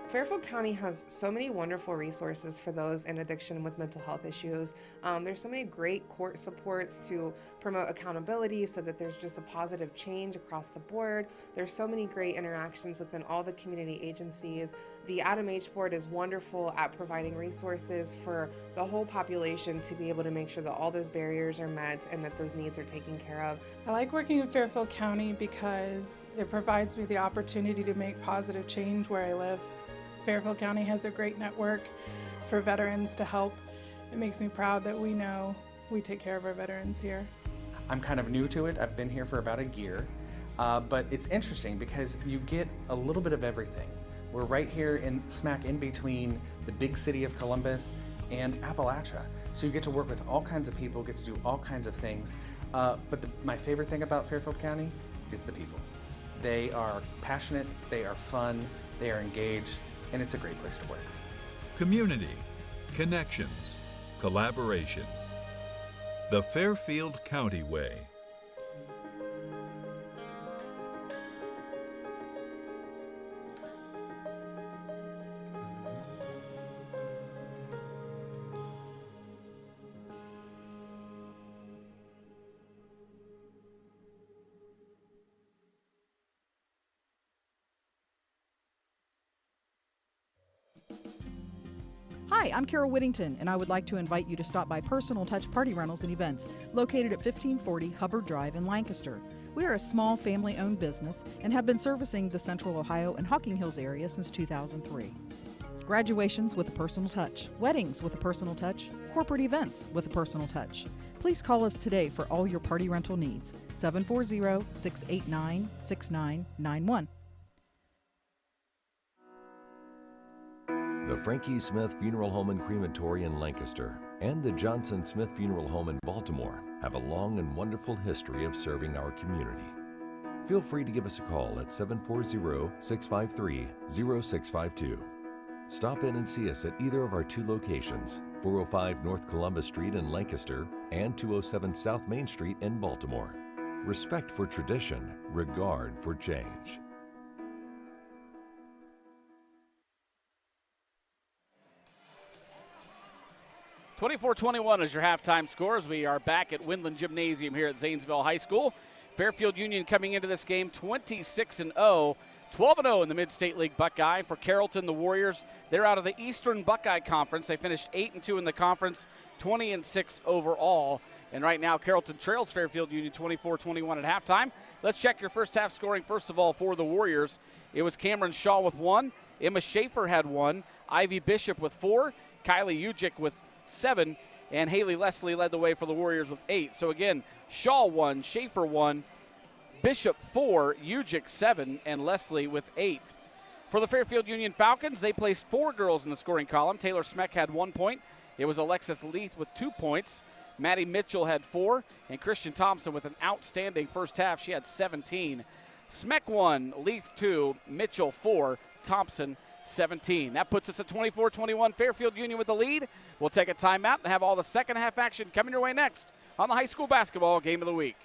Fairfield County has so many wonderful resources for those in addiction with mental health issues. There's so many great court supports to promote accountability so that there's just a positive change across the board. There's so many great interactions within all the community agencies. The Adam H. Board is wonderful at providing resources for the whole population to be able to make sure that all those barriers are met and that those needs are taken care of. I like working in Fairfield County because it provides me the opportunity to make positive change where I live. Fairfield County has a great network for veterans to help. It makes me proud that we know we take care of our veterans here. I'm kind of new to it. I've been here for about a year, but it's interesting because you get a little bit of everything. We're right here in smack in between the big city of Columbus and Appalachia. So you get to work with all kinds of people, get to do all kinds of things. But my favorite thing about Fairfield County is the people. They are passionate, they are fun, they are engaged, and it's a great place to work. Community, connections, collaboration. The Fairfield County Way. Hi, I'm Carol Whittington, and I would like to invite you to stop by Personal Touch Party Rentals and Events, located at 1540 Hubbard Drive in Lancaster. We are a small family-owned business and have been servicing the Central Ohio and Hocking Hills area since 2003. Graduations with a personal touch, weddings with a personal touch, corporate events with a personal touch. Please call us today for all your party rental needs, 740-689-6991. The Frankie Smith Funeral Home and Crematory in Lancaster and the Johnson Smith Funeral Home in Baltimore have a long and wonderful history of serving our community. Feel free to give us a call at 740-653-0652. Stop in and see us at either of our two locations, 405 North Columbus Street in Lancaster and 207 South Main Street in Baltimore. Respect for tradition, regard for change. 24-21 is your halftime scores. We are back at Winland Gymnasium here at Zanesville High School. Fairfield Union coming into this game 26-0, 12-0 in the Mid-State League Buckeye. For Carrollton, the Warriors, they're out of the Eastern Buckeye Conference. They finished 8-2 in the conference, 20-6 overall. And right now, Carrollton trails Fairfield Union 24-21 at halftime. Let's check your first half scoring, first of all, for the Warriors. It was Cameron Shaw with 1. Emma Schaefer had 1. Ivy Bishop with 4. Kylie Ujic with 7, and Haley Leslie led the way for the Warriors with 8. So again, Shaw 1, Schaefer 1, Bishop 4, Ujic 7, and Leslie with 8. For the Fairfield Union Falcons, they placed 4 girls in the scoring column. Taylor Smeck had 1 point. it was Alexis Leith with 2 points. Maddie Mitchell had 4, and Christian Thompson with an outstanding first half. She had 17. Smeck 1, Leith 2, Mitchell 4, Thompson 17. That puts us at 24-21. Fairfield Union with the lead. We'll take a timeout and have all the second half action coming your way next on the high school basketball game of the week.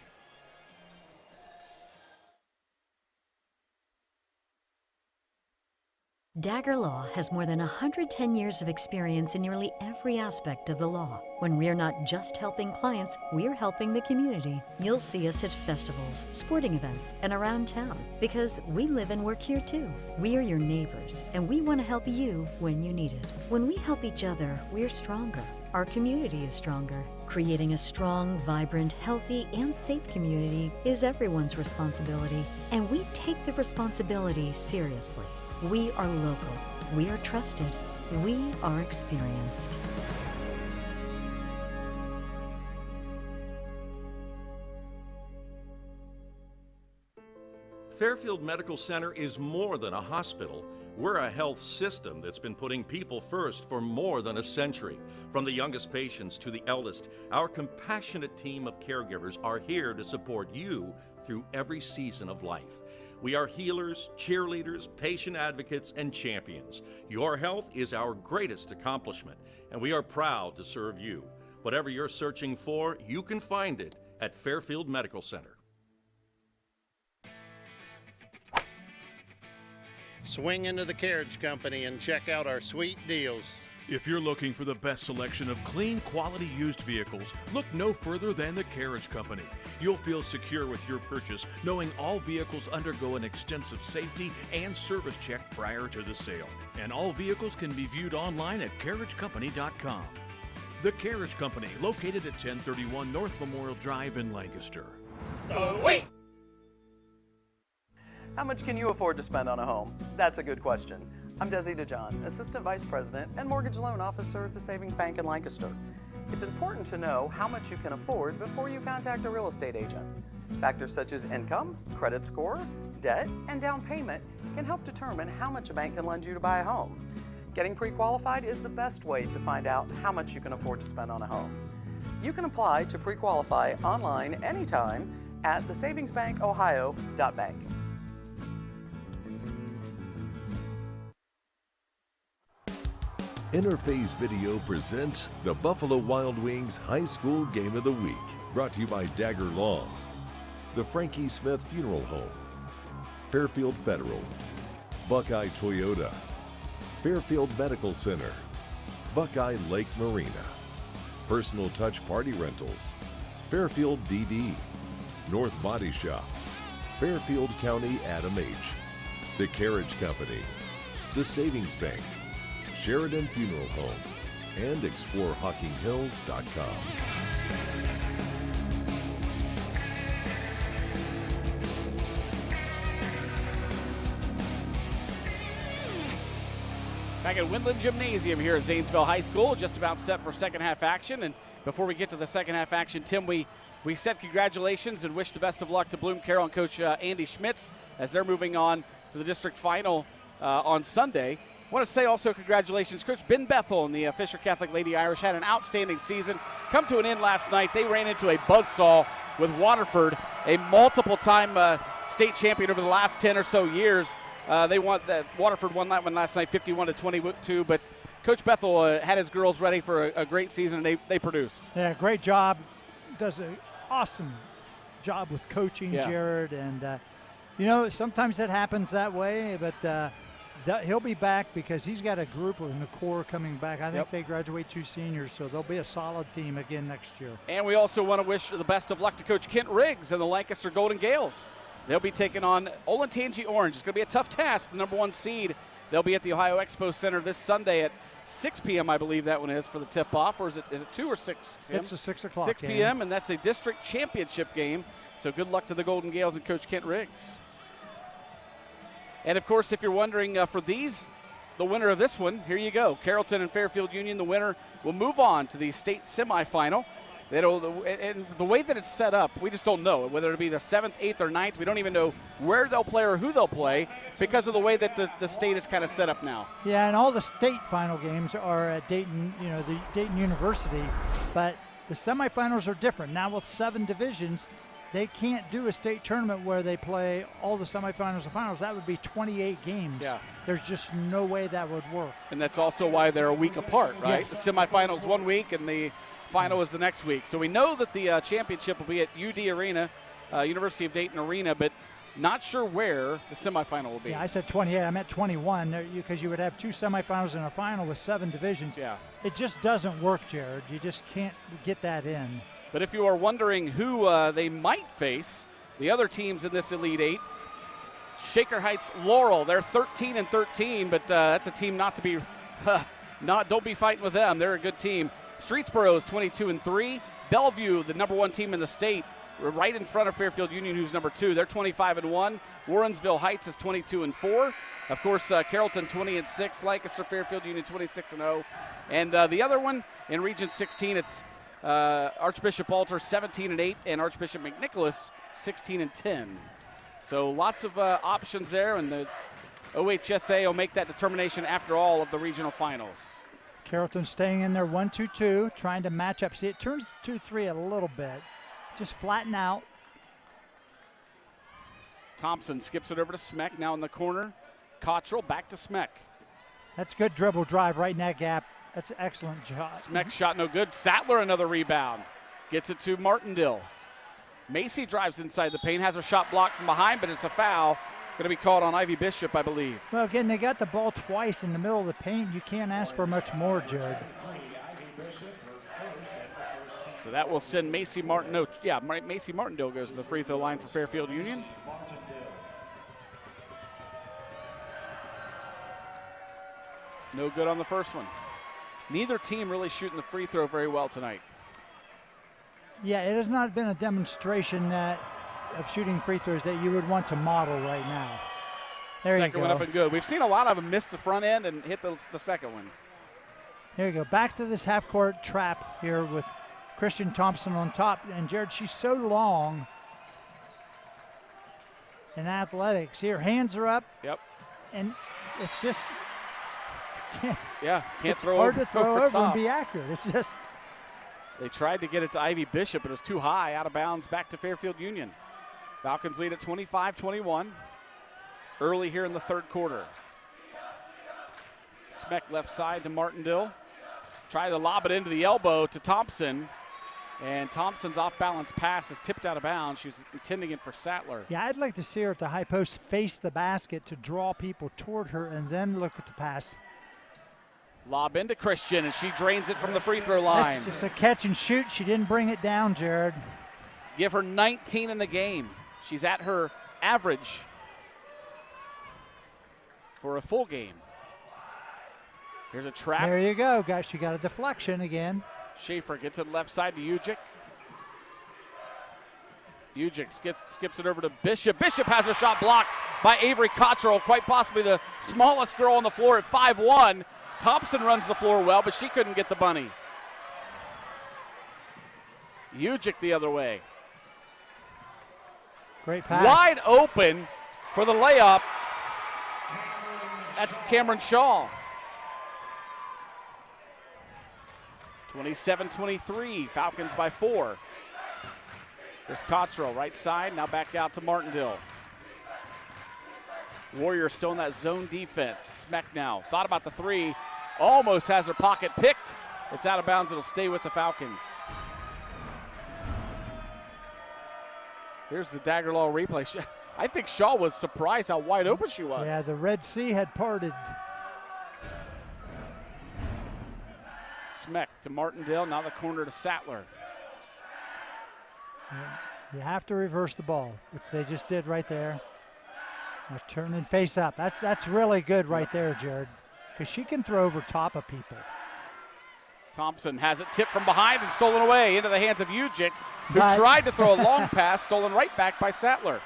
Dagger Law has more than 110 years of experience in nearly every aspect of the law. When we're not just helping clients, we're helping the community. You'll see us at festivals, sporting events, and around town because we live and work here too. We are your neighbors, and we want to help you when you need it. When we help each other, we're stronger. Our community is stronger. Creating a strong, vibrant, healthy, and safe community is everyone's responsibility, and we take the responsibility seriously. We are local, we are trusted, we are experienced. Fairfield Medical Center is more than a hospital. We're a health system that's been putting people first for more than a century. From the youngest patients to the eldest, our compassionate team of caregivers are here to support you through every season of life. We are healers, cheerleaders, patient advocates, and champions. Your health is our greatest accomplishment, and we are proud to serve you. Whatever you're searching for, you can find it at Fairfield Medical Center. Swing into the Carriage Company and check out our sweet deals. If you're looking for the best selection of clean, quality used vehicles, look no further than the Carriage Company. You'll feel secure with your purchase, knowing all vehicles undergo an extensive safety and service check prior to the sale. And all vehicles can be viewed online at carriagecompany.com. The Carriage Company, located at 1031 North Memorial Drive in Lancaster. So wait! How much can you afford to spend on a home? That's a good question. I'm Desi DeJohn, Assistant Vice President and Mortgage Loan Officer at the Savings Bank in Lancaster. It's important to know how much you can afford before you contact a real estate agent. Factors such as income, credit score, debt, and down payment can help determine how much a bank can lend you to buy a home. Getting pre-qualified is the best way to find out how much you can afford to spend on a home. You can apply to pre-qualify online anytime at thesavingsbankohio.bank. Interface Video presents the Buffalo Wild Wings High School Game of the Week. Brought to you by Dagger Long, the Frankie Smith Funeral Home, Fairfield Federal, Buckeye Toyota, Fairfield Medical Center, Buckeye Lake Marina, Personal Touch Party Rentals, Fairfield DD, North Body Shop, Fairfield County Adam H., The Carriage Company, The Savings Bank, Sheridan Funeral Home, and ExploreHawkingHills.com. Back at Winland Gymnasium here at Zanesville High School, just about set for second half action. And before we get to the second half action, Tim, we said congratulations and wish the best of luck to Bloom Carroll and Coach Andy Schmitz as they're moving on to the district final on Sunday. I want to say also congratulations, Coach Ben Bethel and the Fisher Catholic Lady Irish had an outstanding season. Come to an end last night. They ran into a buzzsaw with Waterford, a multiple-time state champion over the last 10 or so years. Waterford won that one last night, 51-22. But Coach Bethel had his girls ready for a great season, and they produced. Yeah, great job. Does an awesome job with coaching, Jared. And, sometimes that happens that way, but he'll be back because he's got a group in the core coming back. I think they graduate 2 seniors, so they'll be a solid team again next year. And we also want to wish the best of luck to Coach Kent Riggs and the Lancaster Golden Gales. They'll be taking on Olentangy Orange. It's going to be a tough task, the number 1 seed. They'll be at the Ohio Expo Center this Sunday at 6 p.m., I believe that one is, for the tip-off. Or is it 2 or 6, Tim? It's a 6 o'clock 6 p.m., and that's a district championship game. So good luck to the Golden Gales and Coach Kent Riggs. And, of course, if you're wondering the winner of this one, here you go. Carrollton and Fairfield Union, the winner will move on to the state semifinal. And the way that it's set up, we just don't know whether it'll be the 7th, 8th, or 9th. We don't even know where they'll play or who they'll play because of the way that the state is kind of set up now. Yeah, and all the state final games are at Dayton, the Dayton University, but the semifinals are different. Now with 7 divisions, they can't do a state tournament where they play all the semifinals and finals. That would be 28 games. Yeah. There's just no way that would work. And that's also why they're a week apart, right? Yes. The semifinals 1 week and the final is the next week. So we know that the championship will be at UD Arena, University of Dayton Arena, but not sure where the semifinal will be. Yeah, I said 28. I meant 21 because you would have 2 semifinals and a final with 7 divisions. Yeah. It just doesn't work, Jared. You just can't get that in. But if you are wondering who they might face, the other teams in this Elite Eight, Shaker Heights Laurel, they're 13-13, but that's a team not to be, don't be fighting with them. They're a good team. Streetsboro is 22-3. Bellevue, the number 1 team in the state, right in front of Fairfield Union, who's number 2. They're 25-1. Warrensville Heights is 22-4. Of course, Carrollton 20-6. Lancaster, Fairfield Union 26-0. And the other one in Region 16, it's Archbishop Alter 17-8 and Archbishop McNicholas 16-10. So lots of options there, and the OHSAA will make that determination after all of the regional finals. Carrollton staying in there 1-2-2, trying to match up. See, it turns 2-3 a little bit. Just flatten out. Thompson skips it over to Smeck, now in the corner. Cottrell back to Smeck. That's good dribble drive right in that gap. That's an excellent job. Smeck shot no good. Sattler another rebound. Gets it to Martindale. Macy drives inside the paint, has her shot blocked from behind, but it's a foul. Going to be called on Ivy Bishop, I believe. Well, again, they got the ball twice in the middle of the paint. You can't ask for much more, Jared. So that will send Macy Martindale. Yeah, Macy Martindale goes to the free throw line for Fairfield Union. No good on the first one. Neither team really shooting the free throw very well tonight. Yeah, it has not been a demonstration of shooting free throws that you would want to model right now. There Second you go. one up and good. We've seen a lot of them miss the front end and hit the second one. There you go. Back to this half-court trap here with Christian Thompson on top. And, Jared, she's so long in athletics. Here, hands are up. Yep. And it's just can't it's throw hard over, to throw over top. and be accurate. It's just. They tried to get it to Ivy Bishop, but it was too high, out of bounds, back to Fairfield Union. Falcons lead at 25-21 early here in the third quarter. Smeck left side to Martindale. Try to lob it into the elbow to Thompson. And Thompson's off-balance pass is tipped out of bounds. She's intending it for Sattler. Yeah, I'd like to see her at the high post face the basket to draw people toward her and then look at the pass. Lob into Christian, and she drains it from the free throw line. That's just a catch and shoot. She didn't bring it down, Jared. Give her 19 in the game. She's at her average for a full game. Here's a trap. There you go, guys. She got a deflection again. Schaefer gets it left side to Ujic. Ujic skips it over to Bishop. Bishop has her shot blocked by Avery Cottrell, quite possibly the smallest girl on the floor at 5'1". Thompson runs the floor well, but she couldn't get the bunny. Ujic the other way. Great pass. Wide open for the layup. That's Cameron Shaw. 27-23, Falcons by 4. There's Cottrell, right side, now back out to Martindale. Warriors still in that zone defense. Smeck now, thought about the three, almost has her pocket picked. It's out of bounds, it'll stay with the Falcons. Here's the dagger law replay. I think Shaw was surprised how wide open she was. Yeah, the Red Sea had parted. Smeck to Martindale, now the corner to Sattler. You have to reverse the ball, which they just did right there. Now turn and face up. That's really good right there, Jared, because she can throw over top of people. Thompson has it tipped from behind and stolen away into the hands of Ujic, who tried to throw a long pass, stolen right back by Sattler.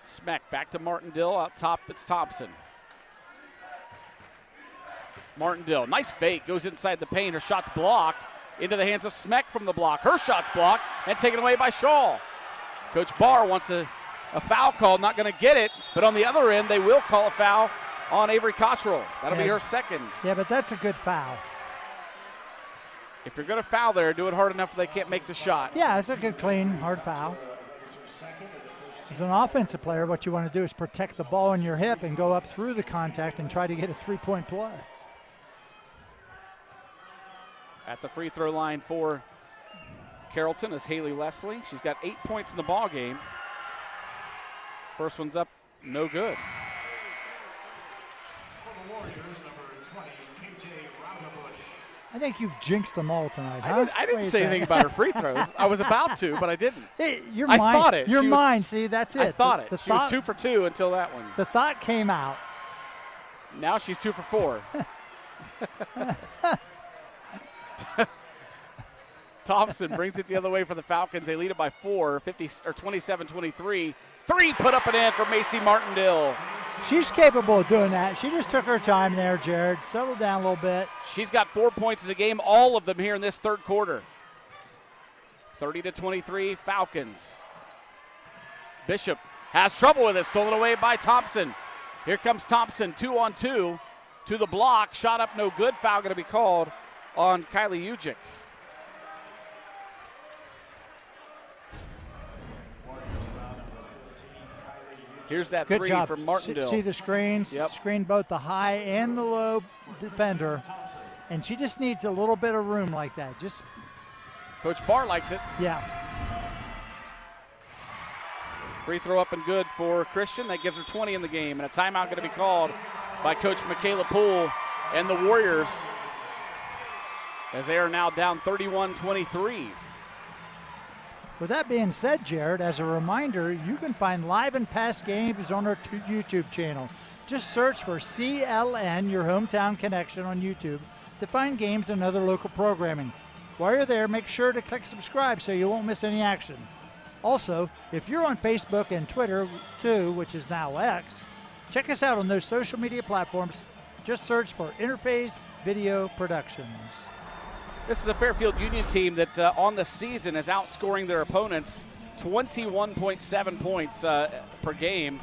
Smeck back to Martindale, out top it's Thompson. Martindale, nice fake, goes inside the paint, her shot's blocked. into the hands of Smeck from the block. Her shot's blocked and taken away by Shaw. Coach Barr wants a foul call, not going to get it, but on the other end, they will call a foul on Avery Cottrell. That'll be her second. Yeah, but that's a good foul. If you're going to foul there, do it hard enough they can't make the shot. Yeah, it's a good, clean, hard foul. As an offensive player, what you want to do is protect the ball in your hip and go up through the contact and try to get a three-point play. At the free throw line for Carrollton is Haley Leslie. She's got 8 points in the ball game. First one's up, no good. I think you've jinxed them all tonight, huh? I didn't say anything about her free throws. I was about to, but I didn't. I thought it. Your mind, see, that's it. I thought it. The she was 2 for 2 until that one. The thought came out. Now she's 2 for 4. Thompson brings it the other way for the Falcons. They lead it by 4, 27-23. Three put up and in for Macy Martindale. She's capable of doing that. She just took her time there, Jared. Settled down a little bit. She's got 4 points in the game, all of them here in this third quarter. 30-23 Falcons. Bishop has trouble with it, stolen away by Thompson. Here comes Thompson, 2-on-2 to the block. Shot up, no good. Foul going to be called on Kylie Ujic. Here's that Good three job. from Martindale. See the screens? Yep. Screen both the high and the low defender. And she just needs a little bit of room like that. Just Coach Barr likes it. Yeah. Free throw up and good for Christian. That gives her 20 in the game. And a timeout going to be called by Coach Michaela Poole and the Warriors, as they are now down 31-23. With that being said, Jared, as a reminder, you can find live and past games on our YouTube channel. Just search for CLN, your hometown connection, on YouTube to find games and other local programming. While you're there, make sure to click subscribe so you won't miss any action. Also, if you're on Facebook and Twitter too, which is now X, check us out on those social media platforms. Just search for Interface Video Productions. This is a Fairfield Union team that on the season is outscoring their opponents 21.7 points per game.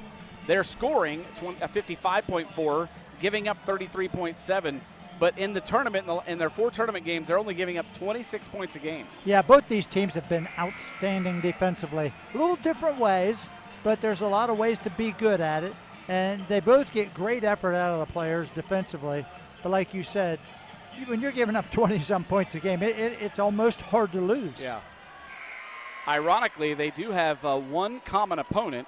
They're scoring 55.4, giving up 33.7. But in the tournament, in their 4 tournament games, they're only giving up 26 points a game. Yeah, both these teams have been outstanding defensively. A little different ways, but there's a lot of ways to be good at it. And they both get great effort out of the players defensively. But like you said, when you're giving up 20-some points a game, it's almost hard to lose. Yeah. Ironically, they do have one common opponent,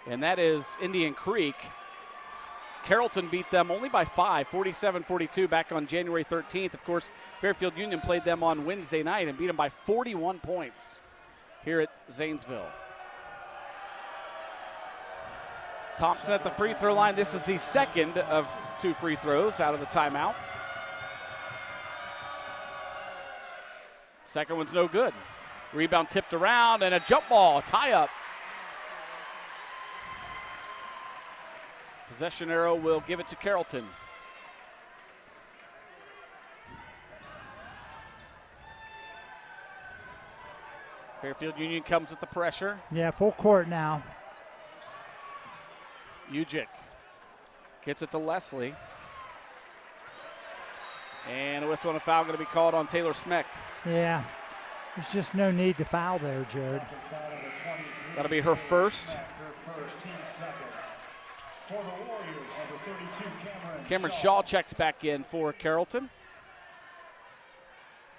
and that is Indian Creek. Carrollton beat them only by 5, 47-42 back on January 13th. Of course, Fairfield Union played them on Wednesday night and beat them by 41 points here at Zanesville. Thompson at the free throw line. This is the second of 2 free throws out of the timeout. Second one's no good. Rebound tipped around and a jump ball, tie up. Possession arrow will give it to Carrollton. Fairfield Union comes with the pressure. Yeah, full court now. Ujic gets it to Leslie. And a whistle and a foul going to be called on Taylor Smeck. Yeah, there's just no need to foul there, Jared. That'll be her first. Cameron Shaw checks back in for Carrollton.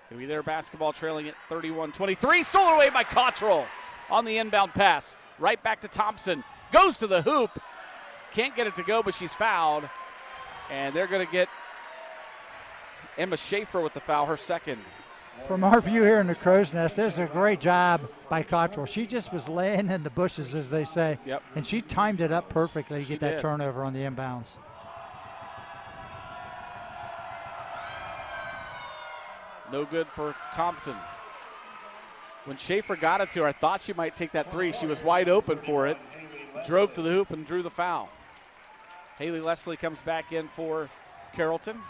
He'll be there, basketball trailing at 31-23. Stolen away by Cottrell on the inbound pass. Right back to Thompson. Goes to the hoop. Can't get it to go, but she's fouled. And they're going to get Emma Schaefer with the foul, her second. From our view here in the Crow's Nest, there's a great job by Cottrell. She just was laying in the bushes, as they say. Yep. And she timed it up perfectly to get that did. turnover on the inbounds. No good for Thompson. When Schaefer got it to her, I thought she might take that three. She was wide open for it. Drove to the hoop and drew the foul. Haley Leslie comes back in for Carrollton.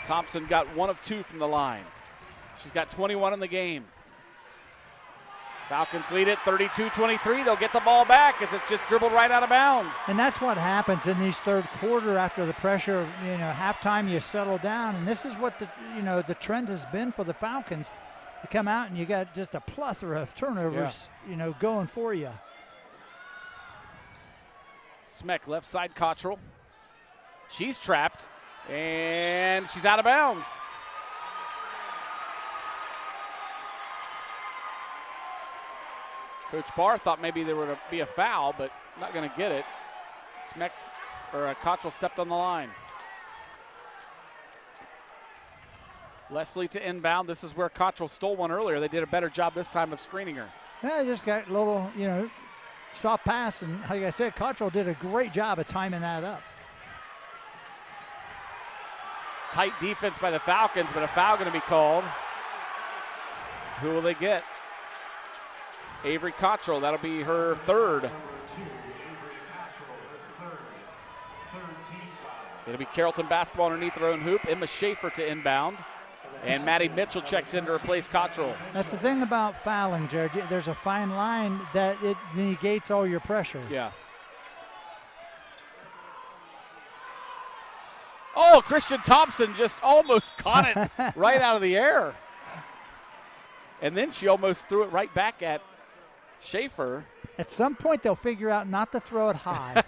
Thompson got 1 of 2 from the line. She's got 21 in the game. Falcons lead it 32-23. They'll get the ball back as it's just dribbled right out of bounds. And that's what happens in these third quarter after the pressure of, halftime, you settle down. And this is what the trend has been for the Falcons. You come out and you got just a plethora of turnovers, going for you. Smeck left side Cottrell. She's trapped and she's out of bounds. Coach Barr thought maybe there would be a foul, but not going to get it. Cottrell stepped on the line. Leslie to inbound. This is where Cottrell stole one earlier. They did a better job this time of screening her. Yeah, just got a little, soft pass. And like I said, Cottrell did a great job of timing that up. Tight defense by the Falcons, but a foul going to be called. Who will they get? Avery Cottrell, that'll be her third. It'll be Carrollton basketball underneath their own hoop. Emma Schaefer to inbound. And Maddie Mitchell checks in to replace Cottrell. That's the thing about fouling, Jared. There's a fine line that it negates all your pressure. Yeah. Oh, Christian Thompson just almost caught it right out of the air. And then she almost threw it right back at Schaefer. At some point, they'll figure out not to throw it high.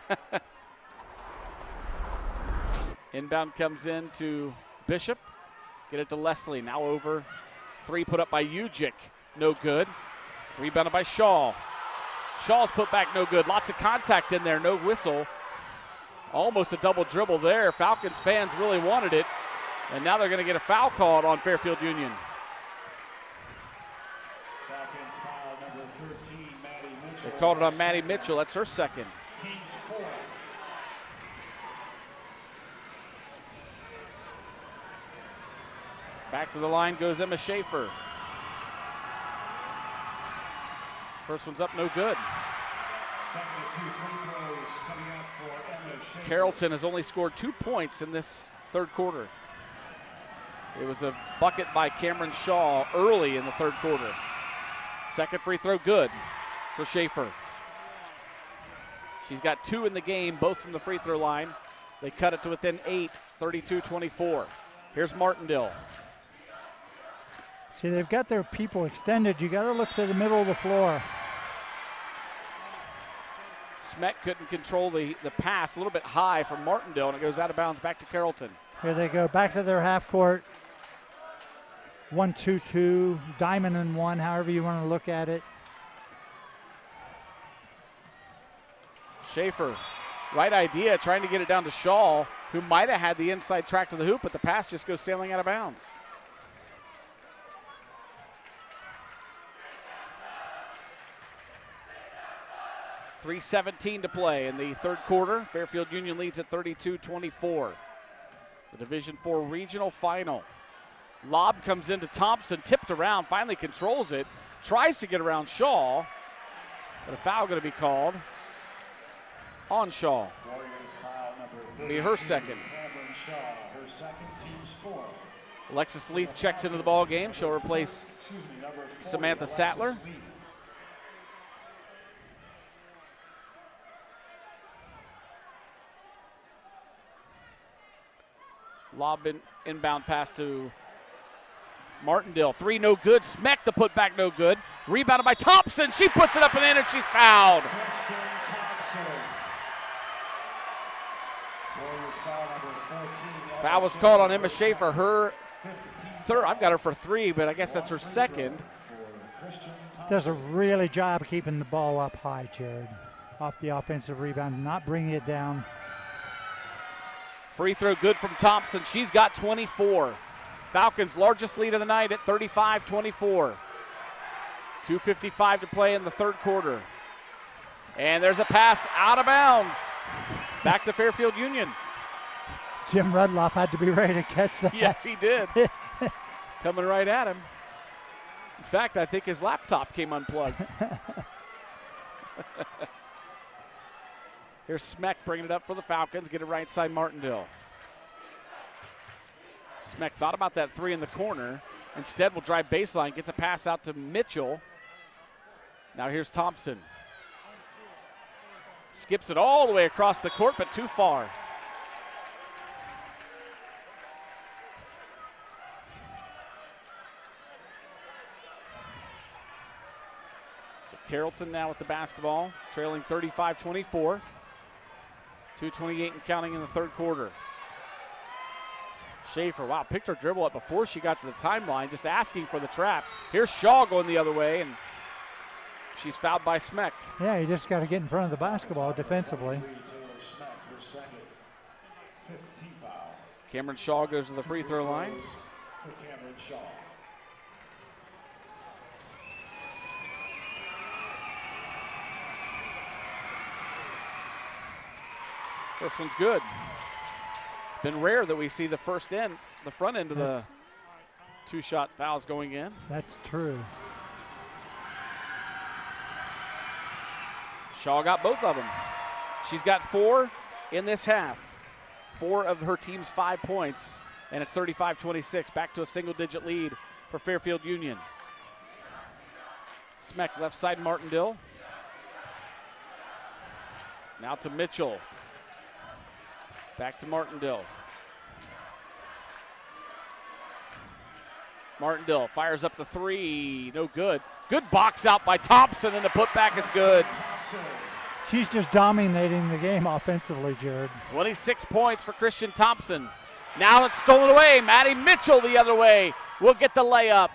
Inbound comes in to Bishop. Get it to Leslie. Now over. 3 put up by Ujic. No good. Rebounded by Shaw. Shaw's put back no good. Lots of contact in there. No whistle. Almost a double dribble there. Falcons fans really wanted it. And now they're going to get a foul called on Fairfield Union. They called it on Maddie Mitchell. That's her second. Back to the line goes Emma Schaefer. First one's up, no good. Carrollton has only scored 2 points in this third quarter. It was a bucket by Cameron Shaw early in the third quarter. Second free throw good for Schaefer. She's got 2 in the game, both from the free throw line. They cut it to within 8, 32-24. Here's Martindale. See, they've got their people extended. You got to look to the middle of the floor. Smeck couldn't control the pass, a little bit high from Martindale, and it goes out of bounds back to Carrollton. Here they go, back to their half court. 1-2-2, diamond and 1, however you want to look at it. Schaefer, right idea, trying to get it down to Shaw, who might have had the inside track to the hoop, but the pass just goes sailing out of bounds. .3:17 to play in the third quarter. Fairfield Union leads at 32-24. The Division IV regional final. Lob comes into Thompson, tipped around, finally controls it, tries to get around Shaw, but a foul going to be called on Shaw. Be her second. Alexis Leith checks into the ball game. She'll replace Samantha Sattler. Lob inbound pass to Martindale. 3 no good. Smeck the putback no good. Rebounded by Thompson. She puts it up and in, and she's fouled. Foul was called on Emma Schaefer. Her third. I've got her for 3, but I guess that's her second. Does a really job keeping the ball up high, Jared. Off the offensive rebound, not bringing it down. Free throw good from Thompson. She's got 24. Falcons' largest lead of the night at 35-24. 2:55 to play in the third quarter. And there's a pass out of bounds. Back to Fairfield Union. Jim Rudloff had to be ready to catch that. Yes, he did. Coming right at him. In fact, I think his laptop came unplugged. Here's Smeck bringing it up for the Falcons. Get it right side Martindale. Smeck thought about that three in the corner. Instead, will drive baseline, gets a pass out to Mitchell. Now here's Thompson. Skips it all the way across the court, but too far. So Carrollton now with the basketball, trailing 35-24. 2:28 and counting in the third quarter. Schaefer, wow, picked her dribble up before she got to the timeline, just asking for the trap. Here's Shaw going the other way, and she's fouled by Smeck. Yeah, you just got to get in front of the basketball defensively. Cameron Shaw goes to the free throw line. First one's good. It's been rare that we see the front end of the two-shot fouls going in. That's true. Shaw got both of them. She's got 4 in this half. 4 of her team's 5 points, and it's 35-26. Back to a single-digit lead for Fairfield Union. Smeck left side Martindale. Now to Mitchell. Back to Martindale. Martindale fires up the three. No good. Good box out by Thompson, and the putback is good. She's just dominating the game offensively, Jared. 26 points for Christian Thompson. Now it's stolen away. Maddie Mitchell the other way will get the layup.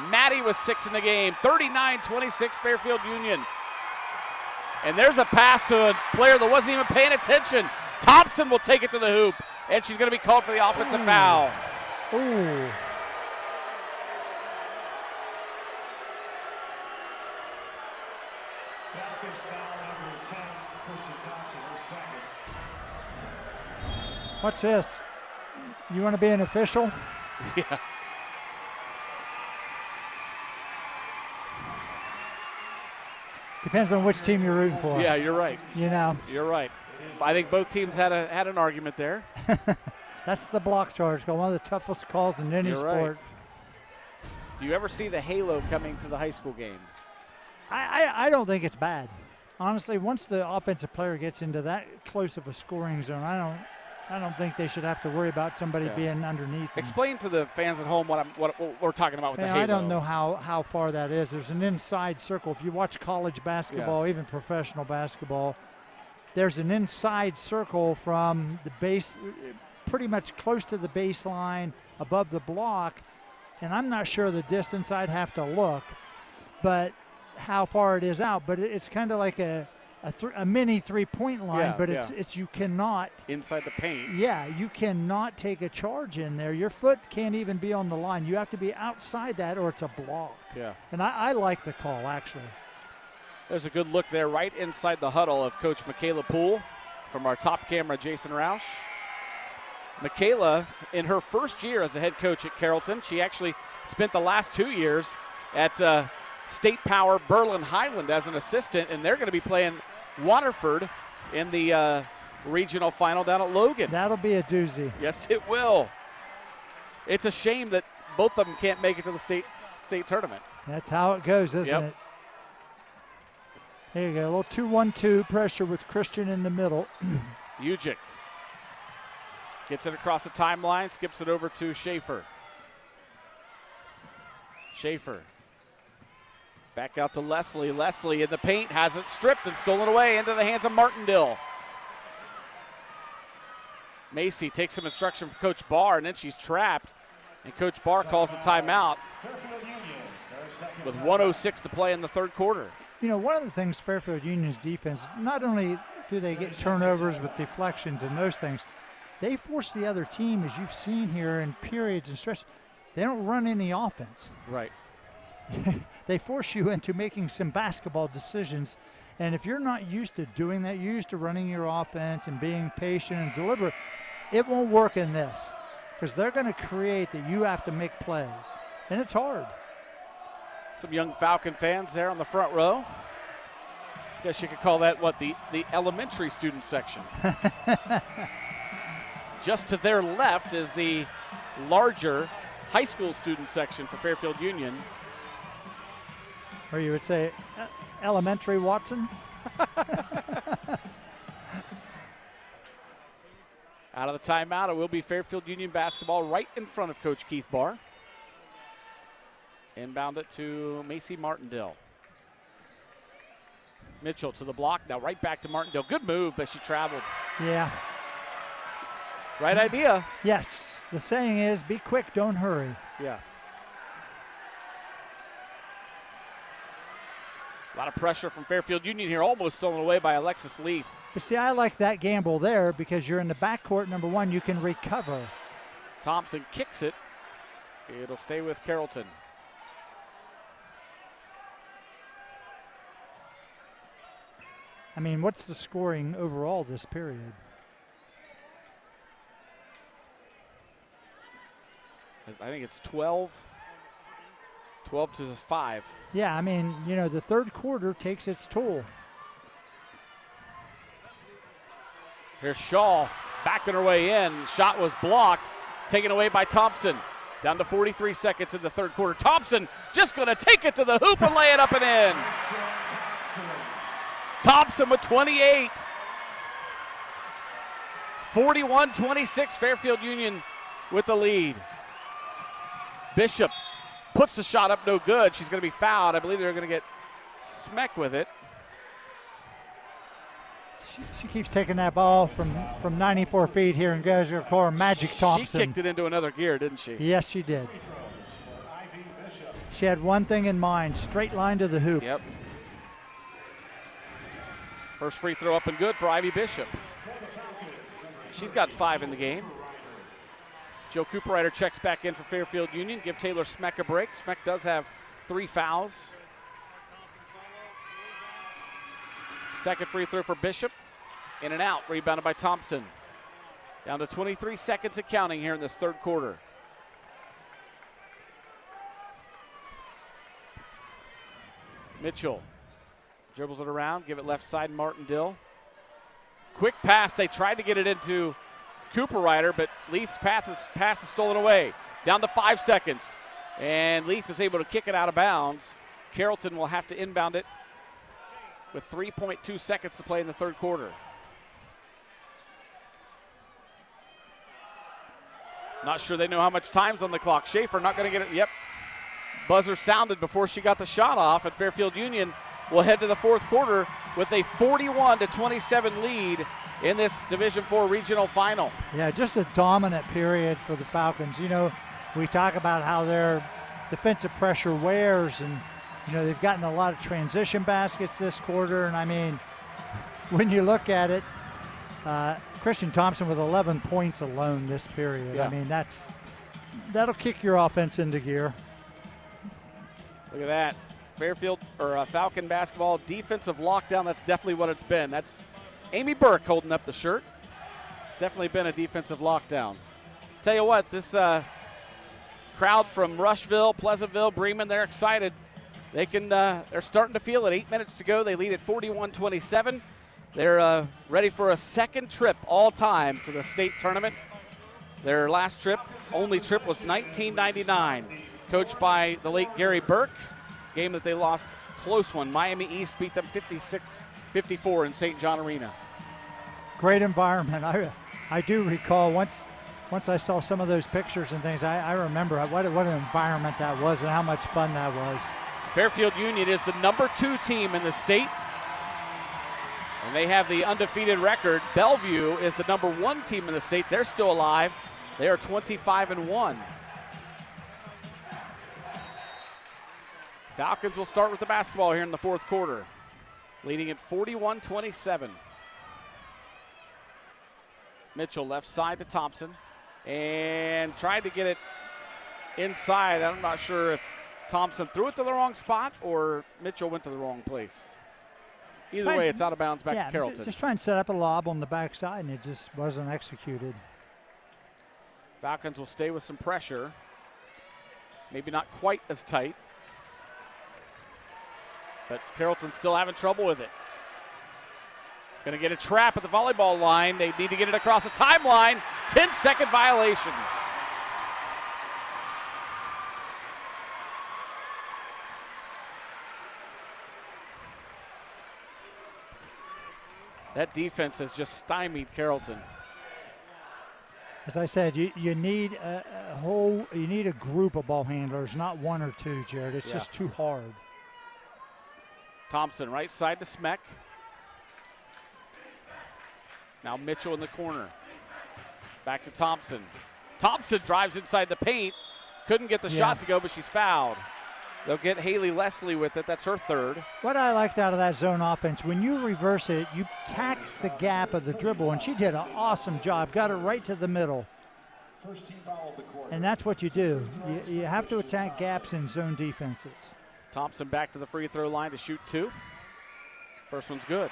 Maddie was 6 in the game. 39-26 Fairfield Union. And there's a pass to a player that wasn't even paying attention. Thompson will take it to the hoop, and she's going to be called for the offensive foul. Ooh. What's this? You want to be an official? Yeah. Depends on which team you're rooting for. Yeah, you're right. You know. You're right. I think both teams had an argument there. That's the block charge. One of the toughest calls in any sport. Right. Do you ever see the halo coming to the high school game? I don't think it's bad. Honestly, once the offensive player gets into that close of a scoring zone, I don't think they should have to worry about somebody being underneath them. Explain to the fans at home what we're talking about with the halo. I don't know how far that is. There's an inside circle. If you watch college basketball, even professional basketball, there's an inside circle from the base, pretty much close to the baseline, above the block. And I'm not sure the distance. I'd have to look, but how far it is out. But it's kind of like a mini three-point line, but it's you cannot inside the paint. Yeah, you cannot take a charge in there. Your foot can't even be on the line. You have to be outside that, or it's a block. Yeah. And I like the call, actually. There's a good look there, right inside the huddle of Coach Michaela Poole from our top camera, Jason Roush. Michaela, in her first year as a head coach at Carrollton, she actually spent the last 2 years at State Power Berlin Highland as an assistant, and they're going to be playing Waterford in the regional final down at Logan. That'll be a doozy. Yes, it will. It's a shame that both of them can't make it to the state tournament. That's how it goes, isn't it? There you go, a little 2-1-2 pressure with Christian in the middle. Ujic gets it across the timeline, skips it over to Schaefer. Schaefer. Back out to Leslie. Leslie in the paint, has it stripped and stolen away into the hands of Martindale. Macy takes some instruction from Coach Barr, and then she's trapped. And Coach Barr calls the timeout with 1:06 to play in the third quarter. You know, one of the things Fairfield Union's defense, not only do they get turnovers with deflections and those things, they force the other team, as you've seen here in periods and stretches, they don't run any offense. Right. They force you into making some basketball decisions. And if you're not used to doing that, you're used to running your offense and being patient and deliberate, it won't work in this, because they're going to create that you have to make plays. And it's hard. Some young Falcon fans there on the front row. Guess you could call that, what, the elementary student section. Just to their left is the larger high school student section for Fairfield Union. Or you would say elementary Watson. Out of the timeout, it will be Fairfield Union basketball right in front of Coach Keith Barr. Inbound it to Macy Martindale. Mitchell to the block, now right back to Martindale. Good move, but she traveled. Yeah. Right idea. Yes. The saying is, be quick, don't hurry. Yeah. A lot of pressure from Fairfield Union here, almost stolen away by Alexis Leaf. But see, I like that gamble there because you're in the backcourt, number one, you can recover. Thompson kicks it. It'll stay with Carrollton. I mean, what's the scoring overall this period? I think it's 12 to 5. Yeah, I mean, you know, the third quarter takes its toll. Here's Shaw backing her way in. Shot was blocked, taken away by Thompson. Down to 43 seconds in the third quarter. Thompson just going to take it to the hoop and lay it up and in. Thompson with 28. 41-26, Fairfield Union with the lead. Bishop puts the shot up, no good. She's going to be fouled. I believe they're going to get smacked with it. She keeps taking that ball from 94 feet here and goes to her core. Magic Thompson. She kicked it into another gear, didn't she? Yes, she did. She had one thing in mind, straight line to the hoop. Yep. First free throw up and good for Ivy Bishop. She's got 5 in the game. Joe Cooperrider checks back in for Fairfield Union. Give Taylor Smeck a break. Smeck does have 3 fouls. Second free throw for Bishop. In and out, rebounded by Thompson. Down to 23 seconds of counting here in this third quarter. Mitchell dribbles it around, give it left side, Martindale. Quick pass, they tried to get it into Cooperrider, but Leith's pass is stolen away. Down to 5 seconds, and Leith is able to kick it out of bounds. Carrollton will have to inbound it with 3.2 seconds to play in the third quarter. Not sure they know how much time's on the clock. Schaefer not going to get it. Yep. Buzzer sounded before she got the shot off, and Fairfield Union will head to the fourth quarter with a 41-27 lead in this Division IV regional final. Yeah, just a dominant period for the Falcons. You know, we talk about how their defensive pressure wears, and, you know, they've gotten a lot of transition baskets this quarter. And, I mean, when you look at it, Christian Thompson with 11 points alone this period. Yeah. I mean, that'll kick your offense into gear. Look at that. Fairfield or Falcon basketball defensive lockdown. That's definitely what it's been. That's Amy Burke holding up the shirt. It's definitely been a defensive lockdown. Tell you what, this crowd from Rushville, Pleasantville, Bremen, they're excited. They're starting to feel it. 8 minutes to go. They lead at 41-27. They're ready for a second trip all time to the state tournament. Their last trip, only trip, was 1999, coached by the late Gary Burke. Game that they lost, close one. Miami East beat them 56-54 in St. John Arena. Great environment. I do recall once I saw some of those pictures and things, I remember what an environment that was and how much fun that was. Fairfield Union is the #2 team in the state, and they have the undefeated record. Bellevue is the #1 team in the state. They're still alive. They are 25-1. Falcons will start with the basketball here in the fourth quarter, leading at 41-27. Mitchell left side to Thompson and tried to get it inside. I'm not sure if Thompson threw it to the wrong spot or Mitchell went to the wrong place. Either way, it's out of bounds back to Carrollton. Just try and set up a lob on the backside, and it just wasn't executed. Falcons will stay with some pressure. Maybe not quite as tight. But Carrollton's still having trouble with it. Going to get a trap at the volleyball line. They need to get it across the timeline. 10-second violation. That defense has just stymied Carrollton. As I said, you need a group of ball handlers, not one or two, Jared. It's just too hard. Thompson right side to Smeck. Now Mitchell in the corner. Back to Thompson. Thompson drives inside the paint. Couldn't get the shot to go, but she's fouled. They'll get Haley Leslie with it. That's her third. What I liked out of that zone offense, when you reverse it, you tack the gap of the dribble, and she did an awesome job. Got it right to the middle. And that's what you do. You have to attack gaps in zone defenses. Thompson back to the free throw line to shoot 2. First one's good.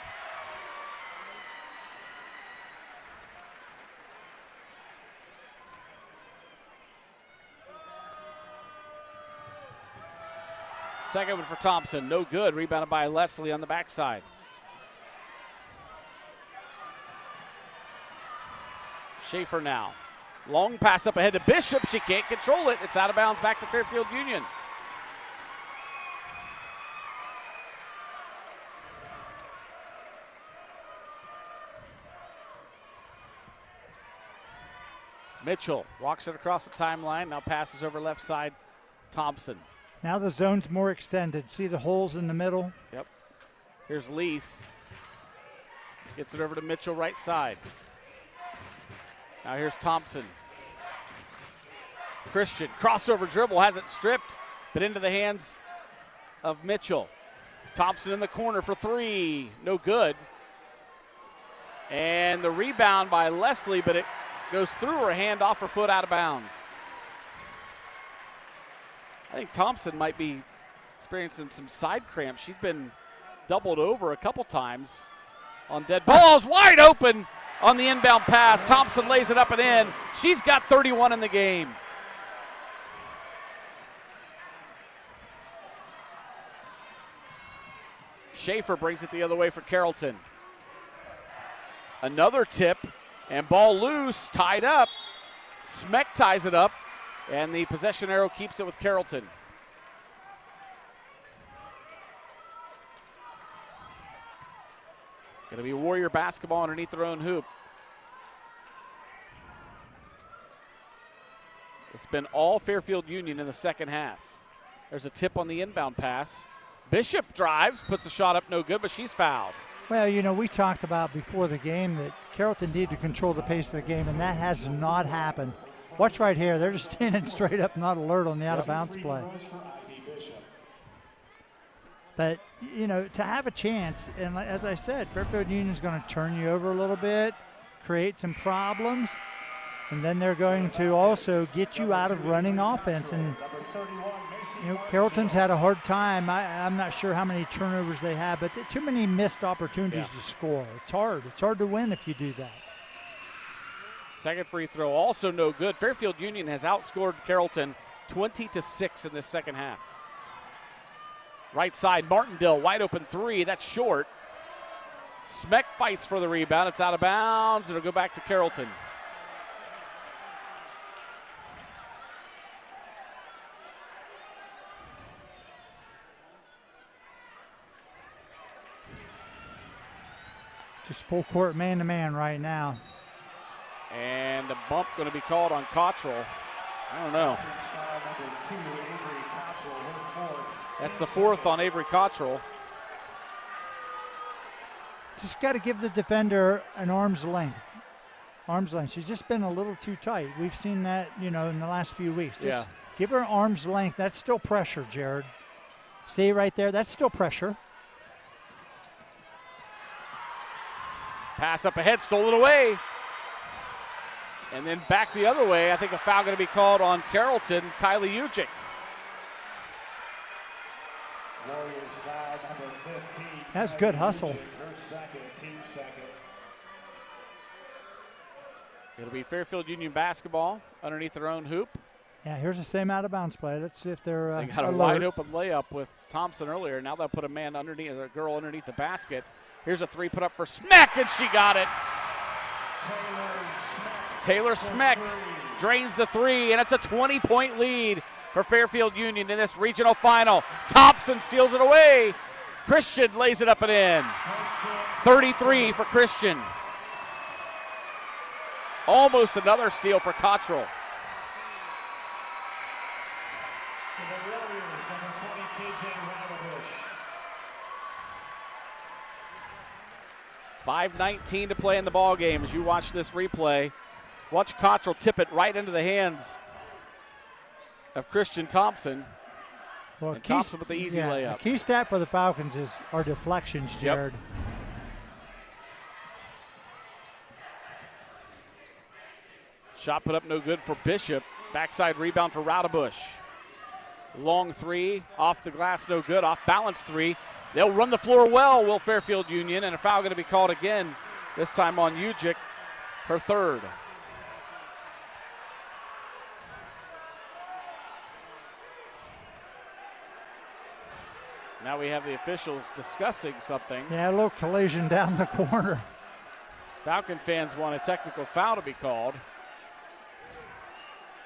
Second one for Thompson, no good. Rebounded by Leslie on the backside. Schaefer now. Long pass up ahead to Bishop. She can't control it. It's out of bounds back to Fairfield Union. Mitchell walks it across the timeline. Now passes over left side. Thompson. Now the zone's more extended. See the holes in the middle? Yep. Here's Leith. Gets it over to Mitchell right side. Now here's Thompson. Christian, crossover dribble, has it stripped, but into the hands of Mitchell. Thompson in the corner for 3, no good. And the rebound by Leslie, but it goes through her hand, off her foot, out of bounds. I think Thompson might be experiencing some side cramps. She's been doubled over a couple times on dead balls. Wide open on the inbound pass. Thompson lays it up and in. She's got 31 in the game. Schaefer brings it the other way for Carrollton. Another tip, and ball loose, tied up. Smeck ties it up. And the possession arrow keeps it with Carrollton. Going to be Warrior basketball underneath their own hoop. It's been all Fairfield Union in the second half. There's a tip on the inbound pass. Bishop drives, puts a shot up, no good, but she's fouled. Well, you know, we talked about before the game that Carrollton needed to control the pace of the game, and that has not happened. Watch right here. They're just standing straight up, not alert on the out-of-bounds play. But, you know, to have a chance, and as I said, Fairfield Union's going to turn you over a little bit, create some problems, and then they're going to also get you out of running offense. And, you know, Carrollton's had a hard time. I'm not sure how many turnovers they have, but too many missed opportunities to score. It's hard. It's hard to win if you do that. Second free throw, also no good. Fairfield Union has outscored Carrollton 20-6 in this second half. Right side, Martindale, wide open 3. That's short. Smeck fights for the rebound. It's out of bounds. It'll go back to Carrollton. Just full court man-to-man right now. And a bump going to be called on Cottrell. I don't know. That's the 4th on Avery Cottrell. Just got to give the defender an arm's length. Arm's length. She's just been a little too tight. We've seen that, you know, in the last few weeks. Just give her arm's length. That's still pressure, Jared. See right there? That's still pressure. Pass up ahead, stole it away. And then back the other way. I think a foul going to be called on Carrollton, Kylie Ujic. That's good hustle. It'll be Fairfield Union basketball underneath their own hoop. Yeah, here's the same out of bounds play. Let's see if they're they got a wide open layup with Thompson earlier. Now they'll put a man underneath, a girl underneath the basket. Here's a 3 put up for Smeck, and she got it. Taylor Smeck drains the three, and it's a 20-point lead for Fairfield Union in this regional final. Thompson steals it away. Christian lays it up and in. 33 for Christian. Almost another steal for Cottrell. .5:19 to play in the ball game as you watch this replay. Watch Cottrell tip it right into the hands of Christian Thompson. Well, and Thompson with the easy layup. The key stat for the Falcons are deflections, Jared. Yep. Shot put up no good for Bishop. Backside rebound for Raudebusch. Long three, off the glass, no good. Off balance three. They'll run the floor well, will Fairfield Union, and a foul going to be called again, this time on Ujic, her third. Now we have the officials discussing something. Yeah, a little collision down the corner. Falcon fans want a technical foul to be called.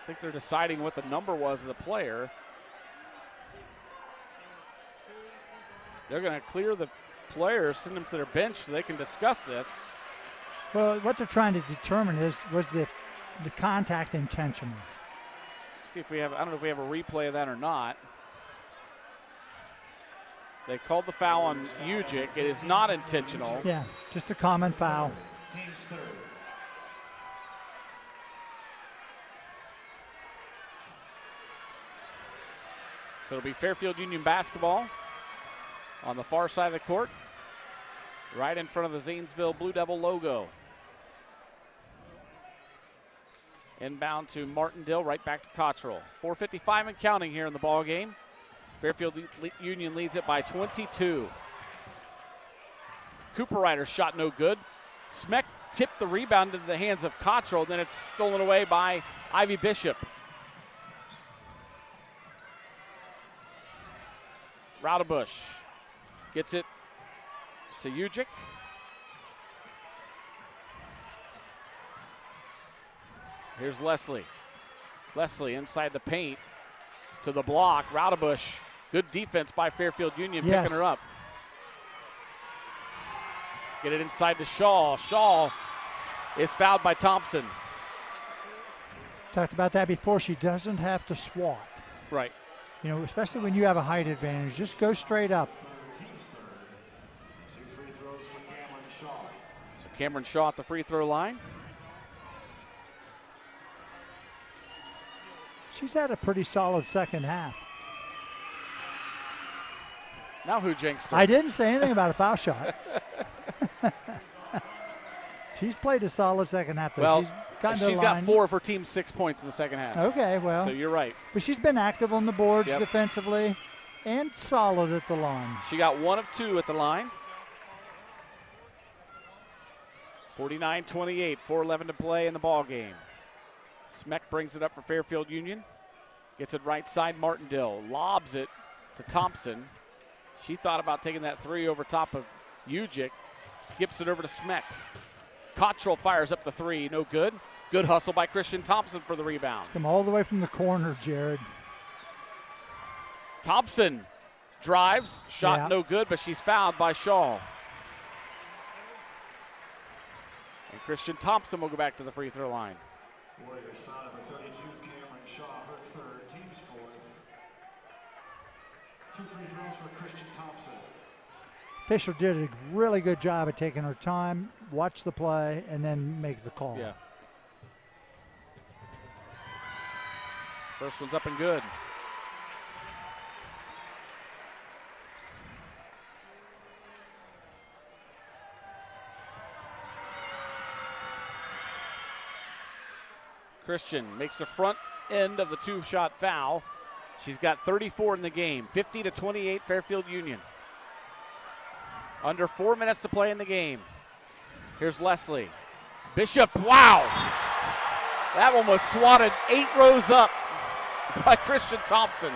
I think they're deciding what the number was of the player. They're going to clear the players, send them to their bench so they can discuss this. Well, what they're trying to determine was the contact intentional. See if we have, I don't know if we have a replay of that or not. They called the foul on Ujic. It is not intentional. Yeah, just a common foul. So it'll be Fairfield Union basketball on the far side of the court, right in front of the Zanesville Blue Devil logo. Inbound to Martindale, right back to Cottrell. 4:55 and counting here in the ball game. Fairfield Union leads it by 22. Cooper Ryder's shot no good. Smeck tipped the rebound into the hands of Cottrell, then it's stolen away by Ivy Bishop. Raudebusch gets it to Ujic. Here's Leslie. Leslie inside the paint to the block. Raudebusch, good defense by Fairfield Union, picking her up. Get it inside to Shaw. Shaw is fouled by Thompson. Talked about that before. She doesn't have to swat. Right. You know, especially when you have a height advantage. Just go straight up. So Cameron Shaw at the free throw line. She's had a pretty solid second half. Now who jinxed her? I didn't say anything about a foul shot. She's played a solid second half. Though. Well, she's got 4 of her team's 6 points in the second half. Okay, well. So you're right. But she's been active on the boards defensively and solid at the line. She got 1 of 2 at the line. 49-28, 4:11 to play in the ball game. Smeck brings it up for Fairfield Union. Gets it right side, Martindale. Lobs it to Thompson. She thought about taking that 3 over top of Ujic. Skips it over to Smeck. Cottrell fires up the 3, no good. Good hustle by Christian Thompson for the rebound. Come all the way from the corner, Jared. Thompson drives, shot no good, but she's fouled by Shaw. And Christian Thompson will go back to the free throw line. Warriors foul number 32, Cameron Shaw, her third, team's fourth. 2 free throws for Christian Thompson. Fisher did a really good job of taking her time, watch the play, and then make the call. Yeah. First one's up and good. Christian makes the front end of the 2-shot foul. She's got 34 in the game. 50-28 Fairfield Union. Under 4 minutes to play in the game. Here's Leslie. Bishop, wow. That one was swatted 8 rows up by Christian Thompson.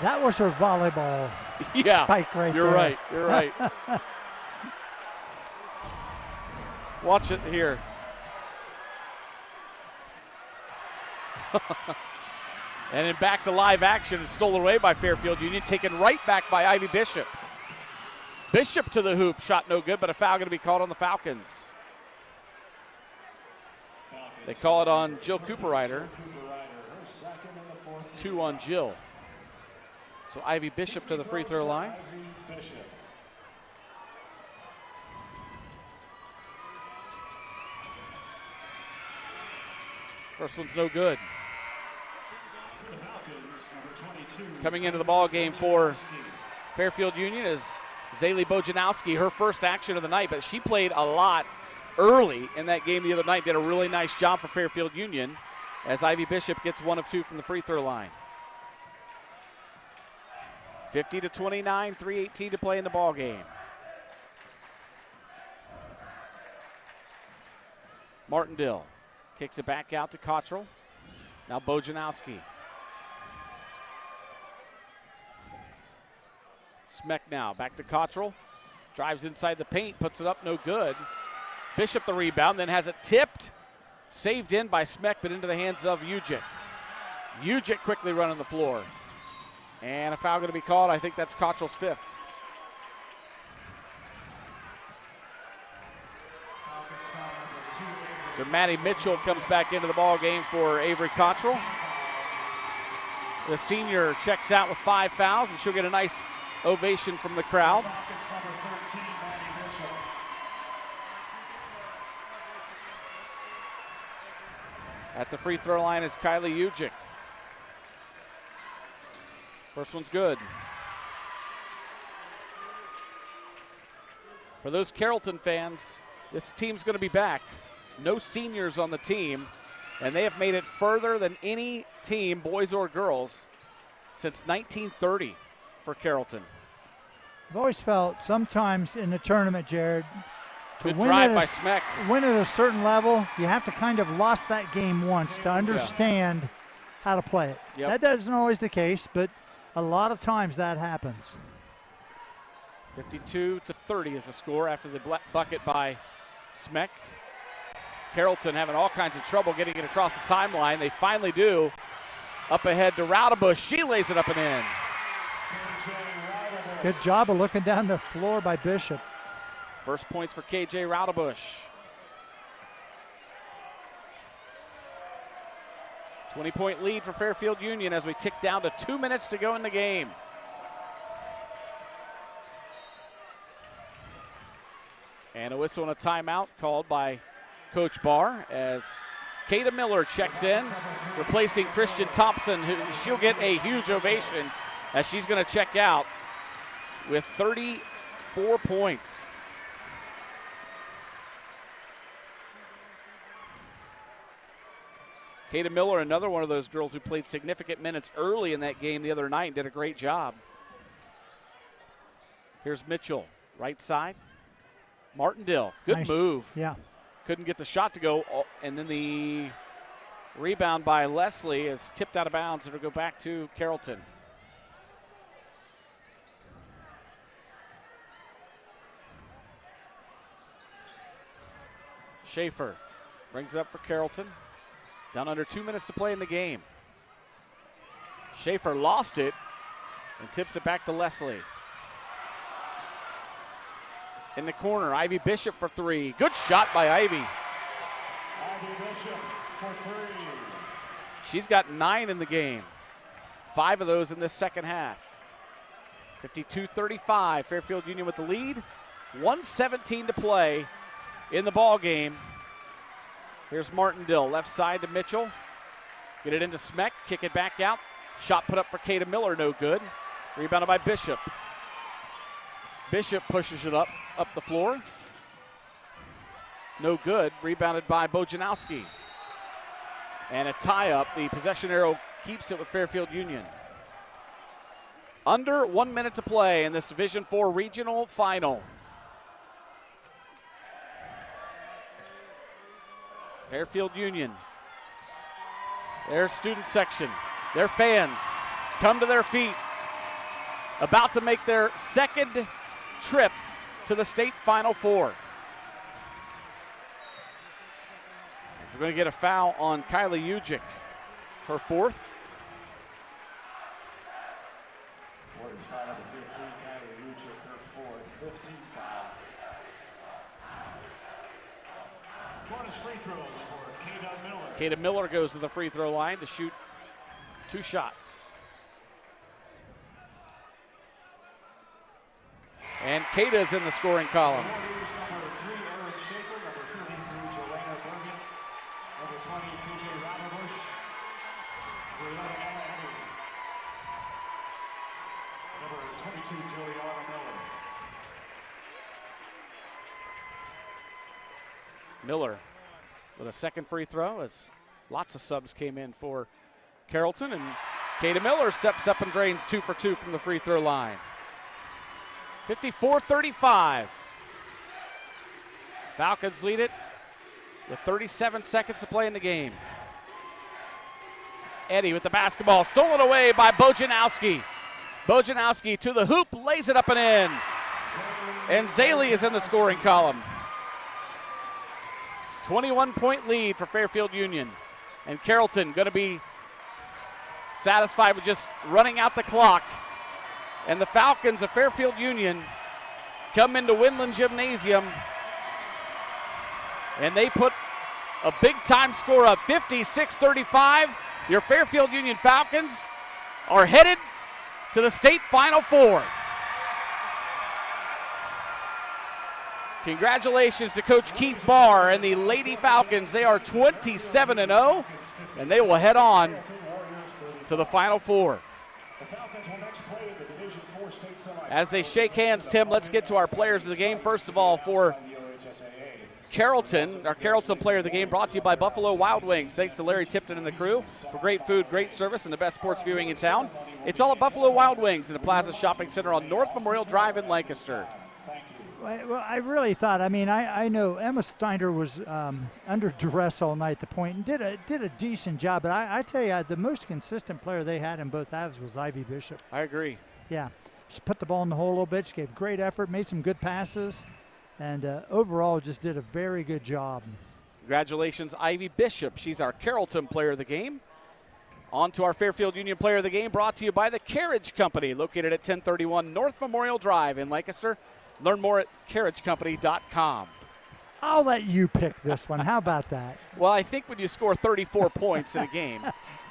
That was her volleyball spike right there. You're right, you're right. Watch it here. And then back to live action and stolen away by Fairfield Union, taken right back by Ivy Bishop. Bishop to the hoop, shot no good, but a foul going to be called on the Falcons. They call it on Jill Cooperrider. It's 2 on Jill. So Ivy Bishop to the free throw line. First one's no good. Coming into the ball game for Fairfield Union is Zaylee Bojanowski, her first action of the night, but she played a lot early in that game the other night, did a really nice job for Fairfield Union as Ivy Bishop gets 1 of 2 from the free throw line. 50-29, 3:18 to play in the ball game. Martindale kicks it back out to Cottrell. Now Bojanowski. Smeck now back to Cottrell. Drives inside the paint, puts it up, no good. Bishop the rebound, then has it tipped. Saved in by Smeck, but into the hands of Ujic. Ujic quickly running the floor. And a foul going to be called. I think that's Cottrell's 5th. So Maddie Mitchell comes back into the ball game for Avery Cottrell. The senior checks out with 5 fouls, and she'll get a nice ovation from the crowd. At the free throw line is Kylie Ujic. First one's good. For those Carrollton fans, this team's going to be back. No seniors on the team, and they have made it further than any team, boys or girls, since 1930 for Carrollton. I've always felt sometimes in the tournament, Jared, to good drive by Smeck. Win at a certain level, you have to kind of lost that game once to understand how to play it. Yep. That isn't always the case, but a lot of times that happens. 52-30 is the score after the bucket by Smeck. Carrollton having all kinds of trouble getting it across the timeline. They finally do. Up ahead to Raudebush. She lays it up and in. Good job of looking down the floor by Bishop. First points for KJ Raudebush. 20-point lead for Fairfield Union as we tick down to 2 minutes to go in the game. And a whistle and a timeout called by Coach Barr as Kata Miller checks in, replacing Christian Thompson, who she'll get a huge ovation as she's going to check out with 34 points. Kata Miller, another one of those girls who played significant minutes early in that game the other night and did a great job. Here's Mitchell, right side. Martindale, good nice move. Yeah. Couldn't get the shot to go, and then the rebound by Leslie is tipped out of bounds. It'll go back to Carrollton. Schaefer brings it up for Carrollton. Down under 2 minutes to play in the game. Schaefer lost it and tips it back to Leslie. In the corner, Ivy Bishop for 3. Good shot by Ivy. Ivy Bishop for 3. She's got 9 in the game. 5 of those in this second half. 52-35, Fairfield Union with the lead. 1:17 to play in the ball game. Here's Martindale, left side to Mitchell. Get it into Smeck, kick it back out. Shot put up for Kata Miller, no good. Rebounded by Bishop. Bishop pushes it up the floor. No good. Rebounded by Bojanowski. And a tie-up. The possession arrow keeps it with Fairfield Union. Under 1 minute to play in this Division IV regional final. Fairfield Union, their student section, their fans come to their feet, about to make their second trip to the state Final Four. We're going to get a foul on Kylie Ujic. her fourth. Warriors foul number 15, Kylie Lucic, her fourth, 15 foul. Bonus free throws for Kata Miller. Kata Miller goes to the free throw line to shoot 2 shots. And Kata's in the scoring column. Warriors number 3, Erin Schaefer, number 33, Jelena Bergen, number 20, PJ Ravabush, for 11, Emma Henry, number 22, Juliana Miller. Miller with a second free throw as lots of subs came in for Carrollton, and Kata Miller steps up and drains 2 for 2 from the free throw line. 54-35. Falcons lead it with 37 seconds to play in the game. Eddie with the basketball, stolen away by Bojanowski. Bojanowski to the hoop, lays it up and in. And Zaley is in the scoring column. 21-point lead for Fairfield Union. And Carrollton going to be satisfied with just running out the clock. And the Falcons of Fairfield Union come into Winland Gymnasium, and they put a big-time score up, 56-35. Your Fairfield Union Falcons are headed to the state Final Four. Congratulations to Coach Keith Barr and the Lady Falcons. They are 27-0, and they will head on to the Final Four. As they shake hands, Tim, let's get to our players of the game. First of all, for Carrollton, our Carrollton player of the game brought to you by Buffalo Wild Wings. Thanks to Larry Tipton and the crew for great food, great service, and the best sports viewing in town. It's all at Buffalo Wild Wings in the Plaza Shopping Center on North Memorial Drive in Lancaster. Well, I really thought, I know Emma Steiner was under duress all night at the point and did a decent job, but I tell you, the most consistent player they had in both halves was Ivy Bishop. I agree. Yeah. She put the ball in the hole a little bit. She gave great effort, made some good passes, and overall just did a very good job. Congratulations, Ivy Bishop. She's our Carrollton player of the game. On to our Fairfield Union player of the game, brought to you by the Carriage Company, located at 1031 North Memorial Drive in Lancaster. Learn more at carriagecompany.com. I'll let you pick this one. How about that? Well, I think when you score 34 points in a game,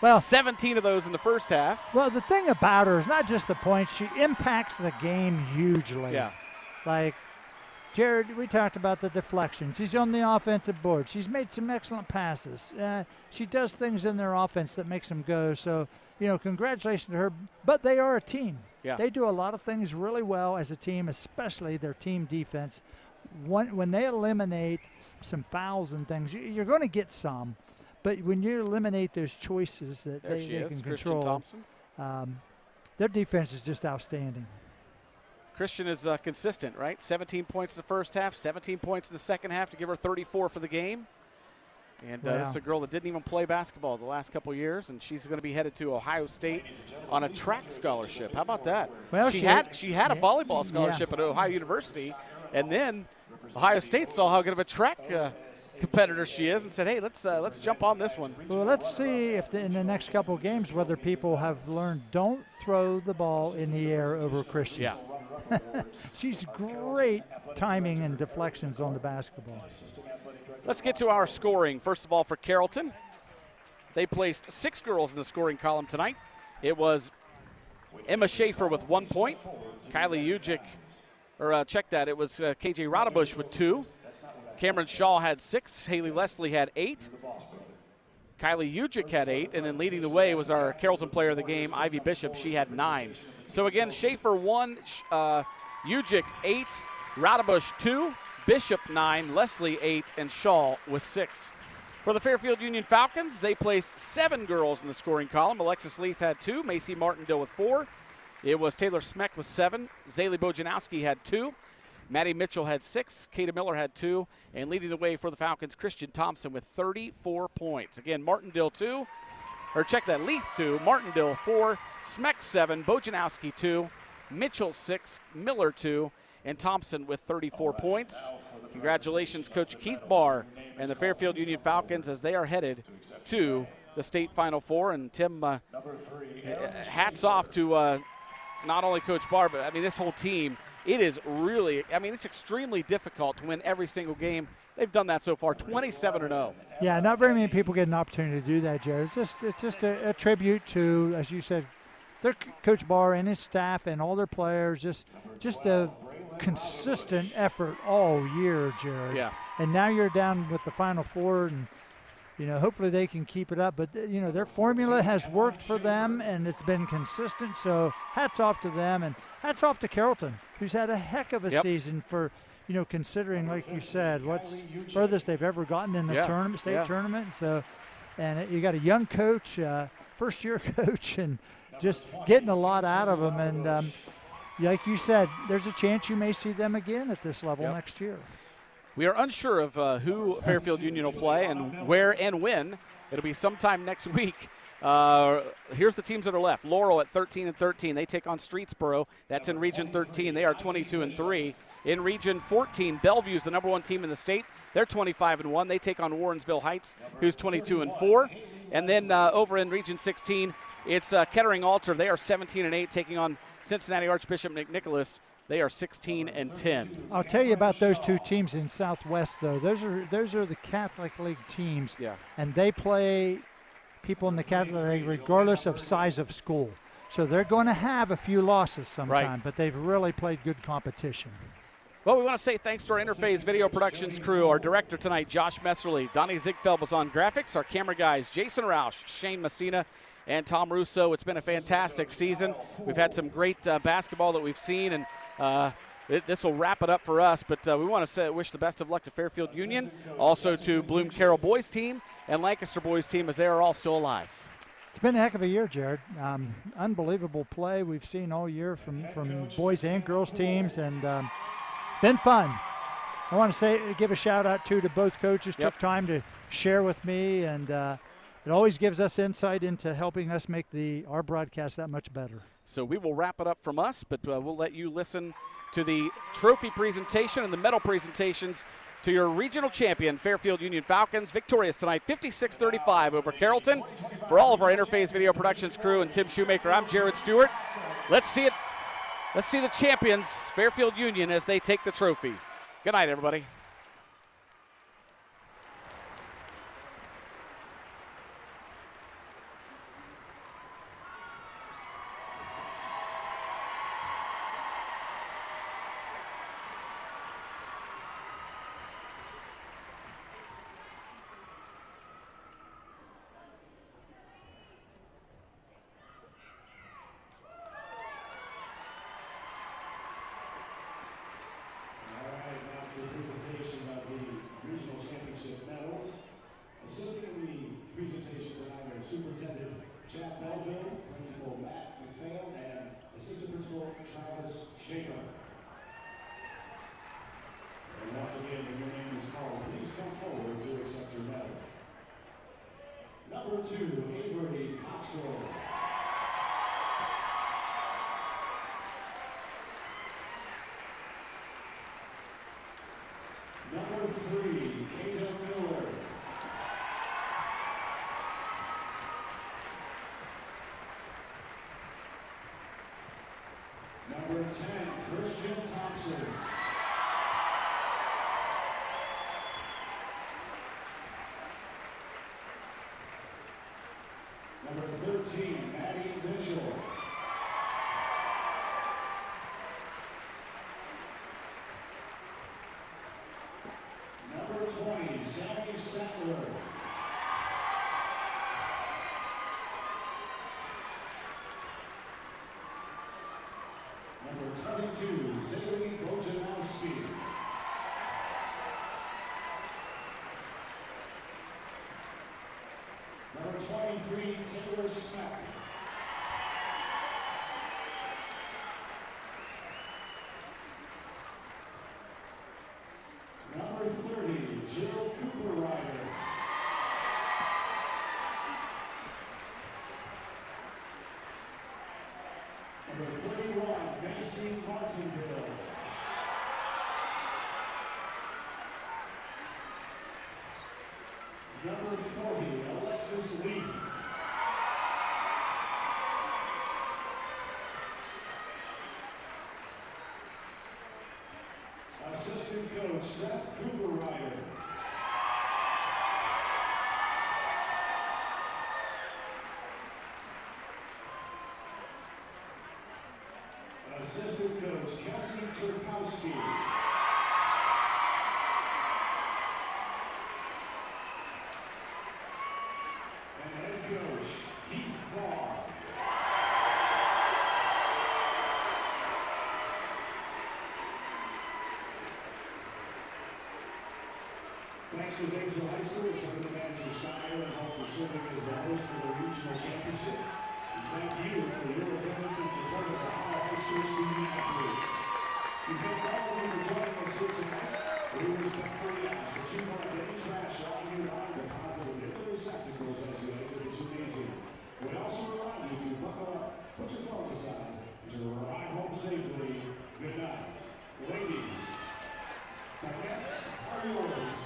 well, 17 of those in the first half. Well, the thing about her is not just the points. She impacts the game hugely. Yeah. Like, Jared, we talked about the deflections. She's on the offensive board. She's made some excellent passes. She does things in their offense that makes them go. So, congratulations to her. But they are a team. Yeah. They do a lot of things really well as a team, especially their team defense. When they eliminate some fouls and things, you're going to get some. But when you eliminate those choices that they can control, their defense is just outstanding. Christian is consistent, right? 17 points in the first half, 17 points in the second half to give her 34 for the game. And this is a girl that didn't even play basketball the last couple of years, and she's going to be headed to Ohio State on a track scholarship. How about that? Well, she had a volleyball scholarship at Ohio University, and then Ohio State saw how good of a track competitor she is and said, hey, let's jump on this one. Well, let's see if in the next couple of games whether people have learned don't throw the ball in the air over Christian. Yeah. She's great timing and deflections on the basketball. Let's get to our scoring. First of all, for Carrollton, they placed 6 girls in the scoring column tonight. It was Emma Schaefer with 1 point. Kylie Ujic, it was KJ Rodabush with 2. Cameron Shaw had 6. Haley Leslie had 8. Kylie Ujic had 8. And then leading the way was our Carrollton player of the game, Ivy Bishop. She had 9. So again, Schaefer 1, Ujic 8, Rodabush 2, Bishop 9, Leslie 8, and Shaw with 6. For the Fairfield Union Falcons, they placed 7 girls in the scoring column. Alexis Leith had 2, Macy Martindale with 4. It was Taylor Smeck with 7, Zaylee Bojanowski had 2, Maddie Mitchell had 6, Kata Miller had 2, and leading the way for the Falcons, Christian Thompson with 34 points. Again, Martindale 2, Leith 2, Martindale 4, Smeck 7, Bojanowski 2, Mitchell 6, Miller 2, and Thompson with 34 points. Congratulations, Coach Keith Barr and the Fairfield Union Falcons as they are headed to the state Final Four. And Tim, hats off to not only Coach Barr, but I mean this whole team. It is really, I mean, it's extremely difficult to win every single game. They've done that so far, 27-0. Yeah, not very many people get an opportunity to do that, Jared. It's just a tribute to, as you said, their Coach Barr and his staff and all their players. Just a consistent effort all year, Jared. Yeah. And now you're down with the Final Four, and hopefully they can keep it up. But their formula has worked for them, and it's been consistent. So hats off to them, and hats off to Carrollton, who's had a heck of a season for. Considering, like you said, what's furthest they've ever gotten in the tournament, state tournament. So, and you got a young coach, first-year coach, and just getting a lot out of them. And like you said, there's a chance you may see them again at this level next year. We are unsure of who Fairfield Union will play and where and when. It'll be sometime next week. Here's the teams that are left. Laurel at 13-13. They take on Streetsboro. That's in Region 13. They are 22-3. In Region 14, Bellevue's the number 1 team in the state. They're 25-1. They take on Warrensville Heights, who's 22-4. And then over in Region 16, it's Kettering Altar. They are 17-8, taking on Cincinnati Archbishop McNicholas. They are 16-10. I'll tell you about those two teams in Southwest, though. Those are the Catholic League teams, and they play people in the Catholic League regardless of size of school. So they're going to have a few losses sometime, but they've really played good competition. Well, we want to say thanks to our Interphase Video Productions crew, our director tonight, Josh Messerly. Donnie Ziegfeld was on graphics. Our camera guys, Jason Roush, Shane Messina, and Tom Russo. It's been a fantastic season. We've had some great basketball that we've seen, and this will wrap it up for us. But we want to wish the best of luck to Fairfield Union, also to Bloom Carroll boys team and Lancaster boys team, as they are all still alive. It's been a heck of a year, Jared. Unbelievable play we've seen all year from boys and girls teams, and been fun. I want to give a shout out to both coaches. Took time to share with me, and it always gives us insight into helping us make our broadcast that much better. So we will wrap it up from us, but we'll let you listen to the trophy presentation and the medal presentations to your regional champion, Fairfield Union Falcons, victorious tonight, 56-35 over Carrollton. For all of our Interphase Video Productions crew and Tim Shoemaker, I'm Jared Stewart. Let's see it. Let's see the champions, Fairfield Union, as they take the trophy. Good night, everybody. Number 13, Maddie Mitchell. Number 20, Sally Sattler. Number 22, Zaylee Bojanowski. Number 23, Taylor Smack. Number 30, Jill Cooper Ryder. Number 31, Macy Martinville. Number 40, Alexis Leaf. Assistant coach Seth Cooper-Ryder. Assistant coach Kelsey Turkowski. And head coach Keith Barr. Thanks to Zanesville High School, tournament manager Scott Allen, for serving as the host for the regional championship. And thank you for your attendance and support of our high school student athletes. We thank all of you for joining us here tonight. We respectfully ask that you mark any trash lying around, deposit in your receptacles as you exit the gymnasium. We also remind you to buckle up, put your phones aside, and to arrive home safely. Good night. Ladies, the nets are yours.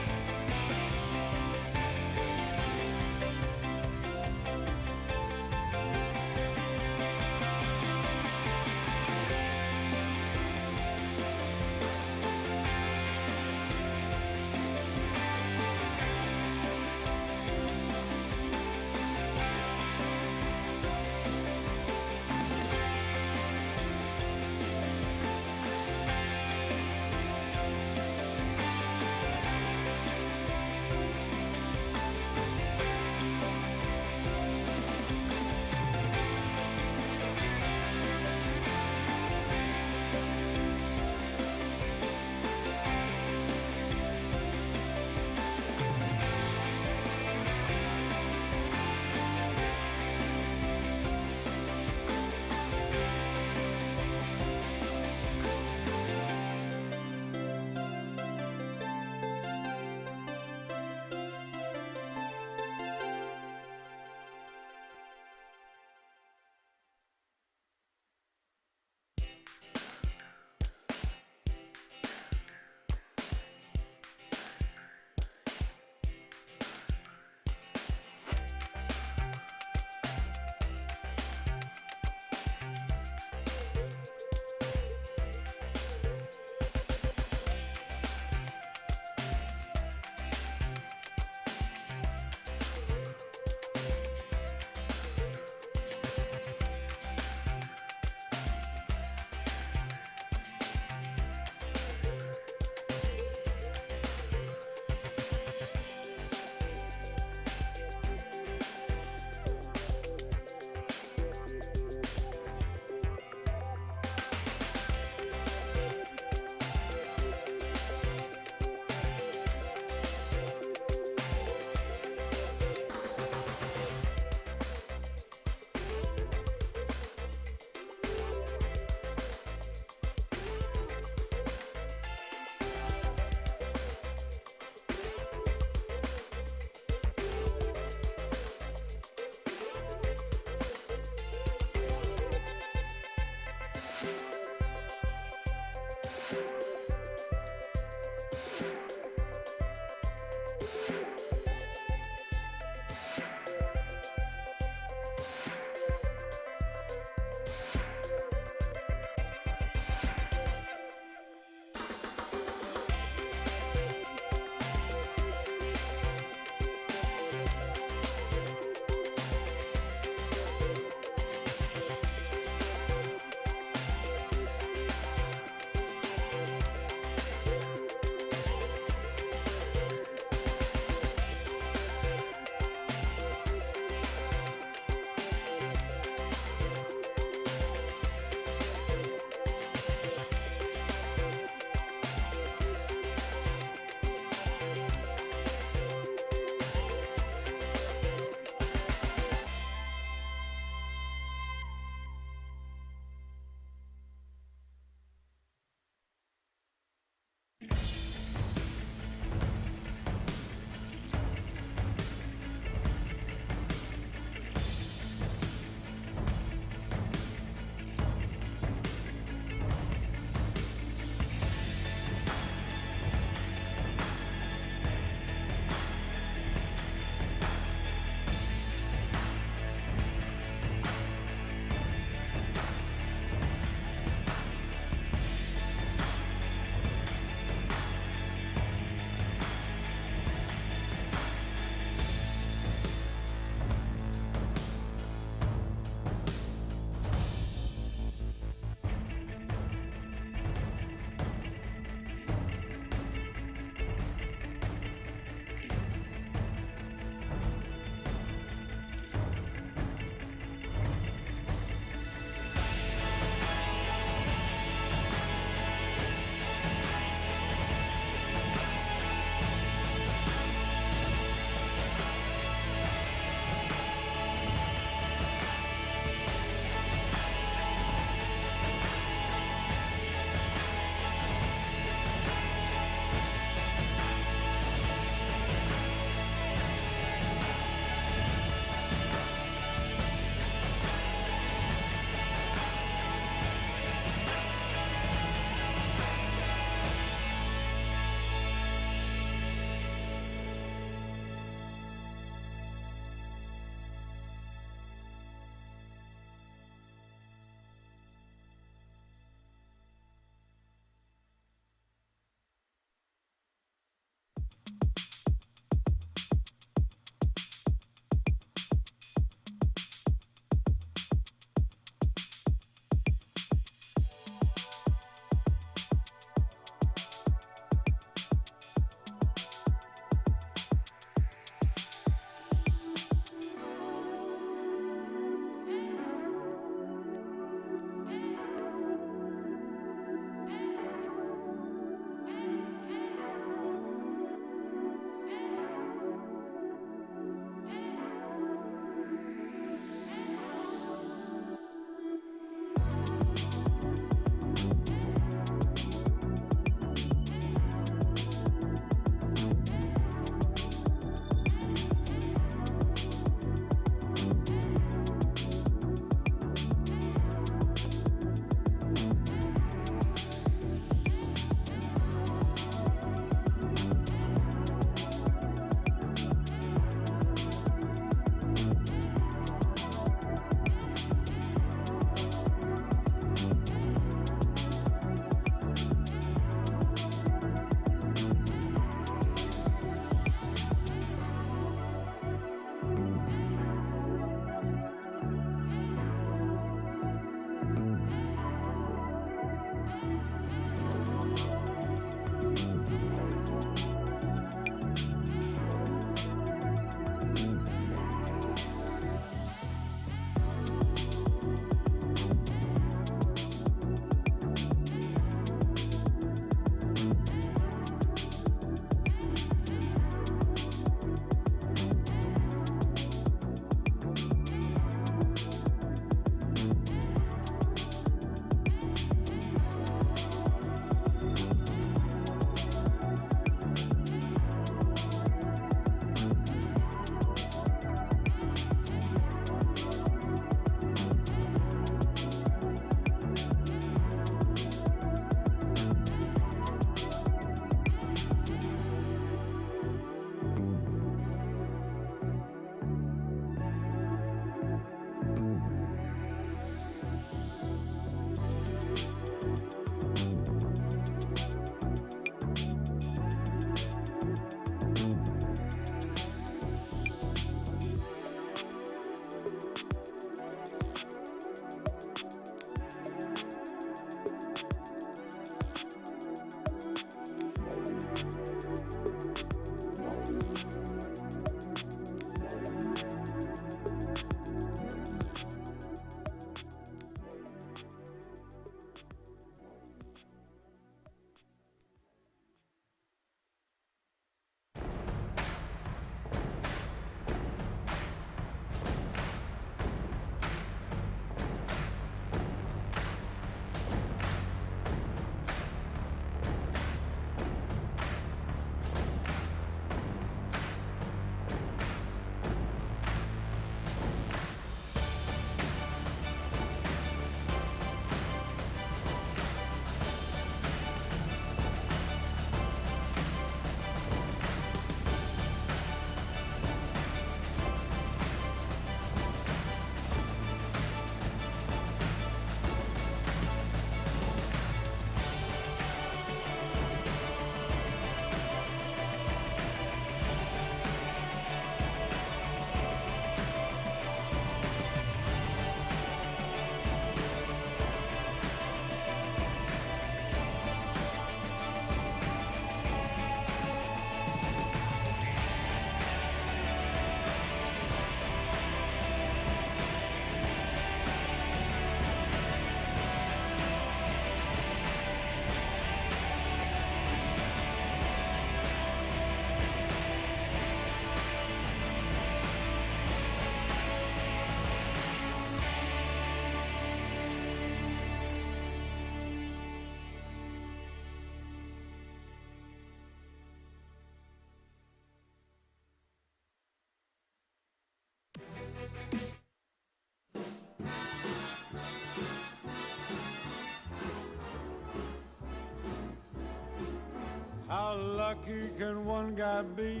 How lucky can one guy be?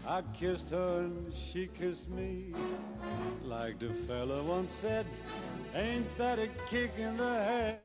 I kissed her and she kissed me. Like the fella once said, ain't that a kick in the head?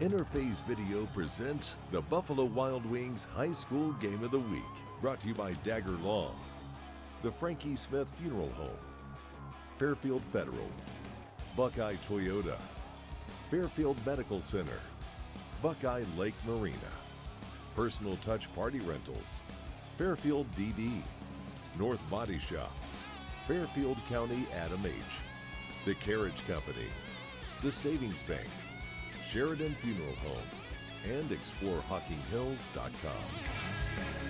Interface Video presents the Buffalo Wild Wings High School Game of the Week. Brought to you by Dagger Long, the Frankie Smith Funeral Home, Fairfield Federal, Buckeye Toyota, Fairfield Medical Center, Buckeye Lake Marina, Personal Touch Party Rentals, Fairfield DD, North Body Shop, Fairfield County Adam H., The Carriage Company, The Savings Bank, Sheridan Funeral Home, and ExploreHawkingHills.com.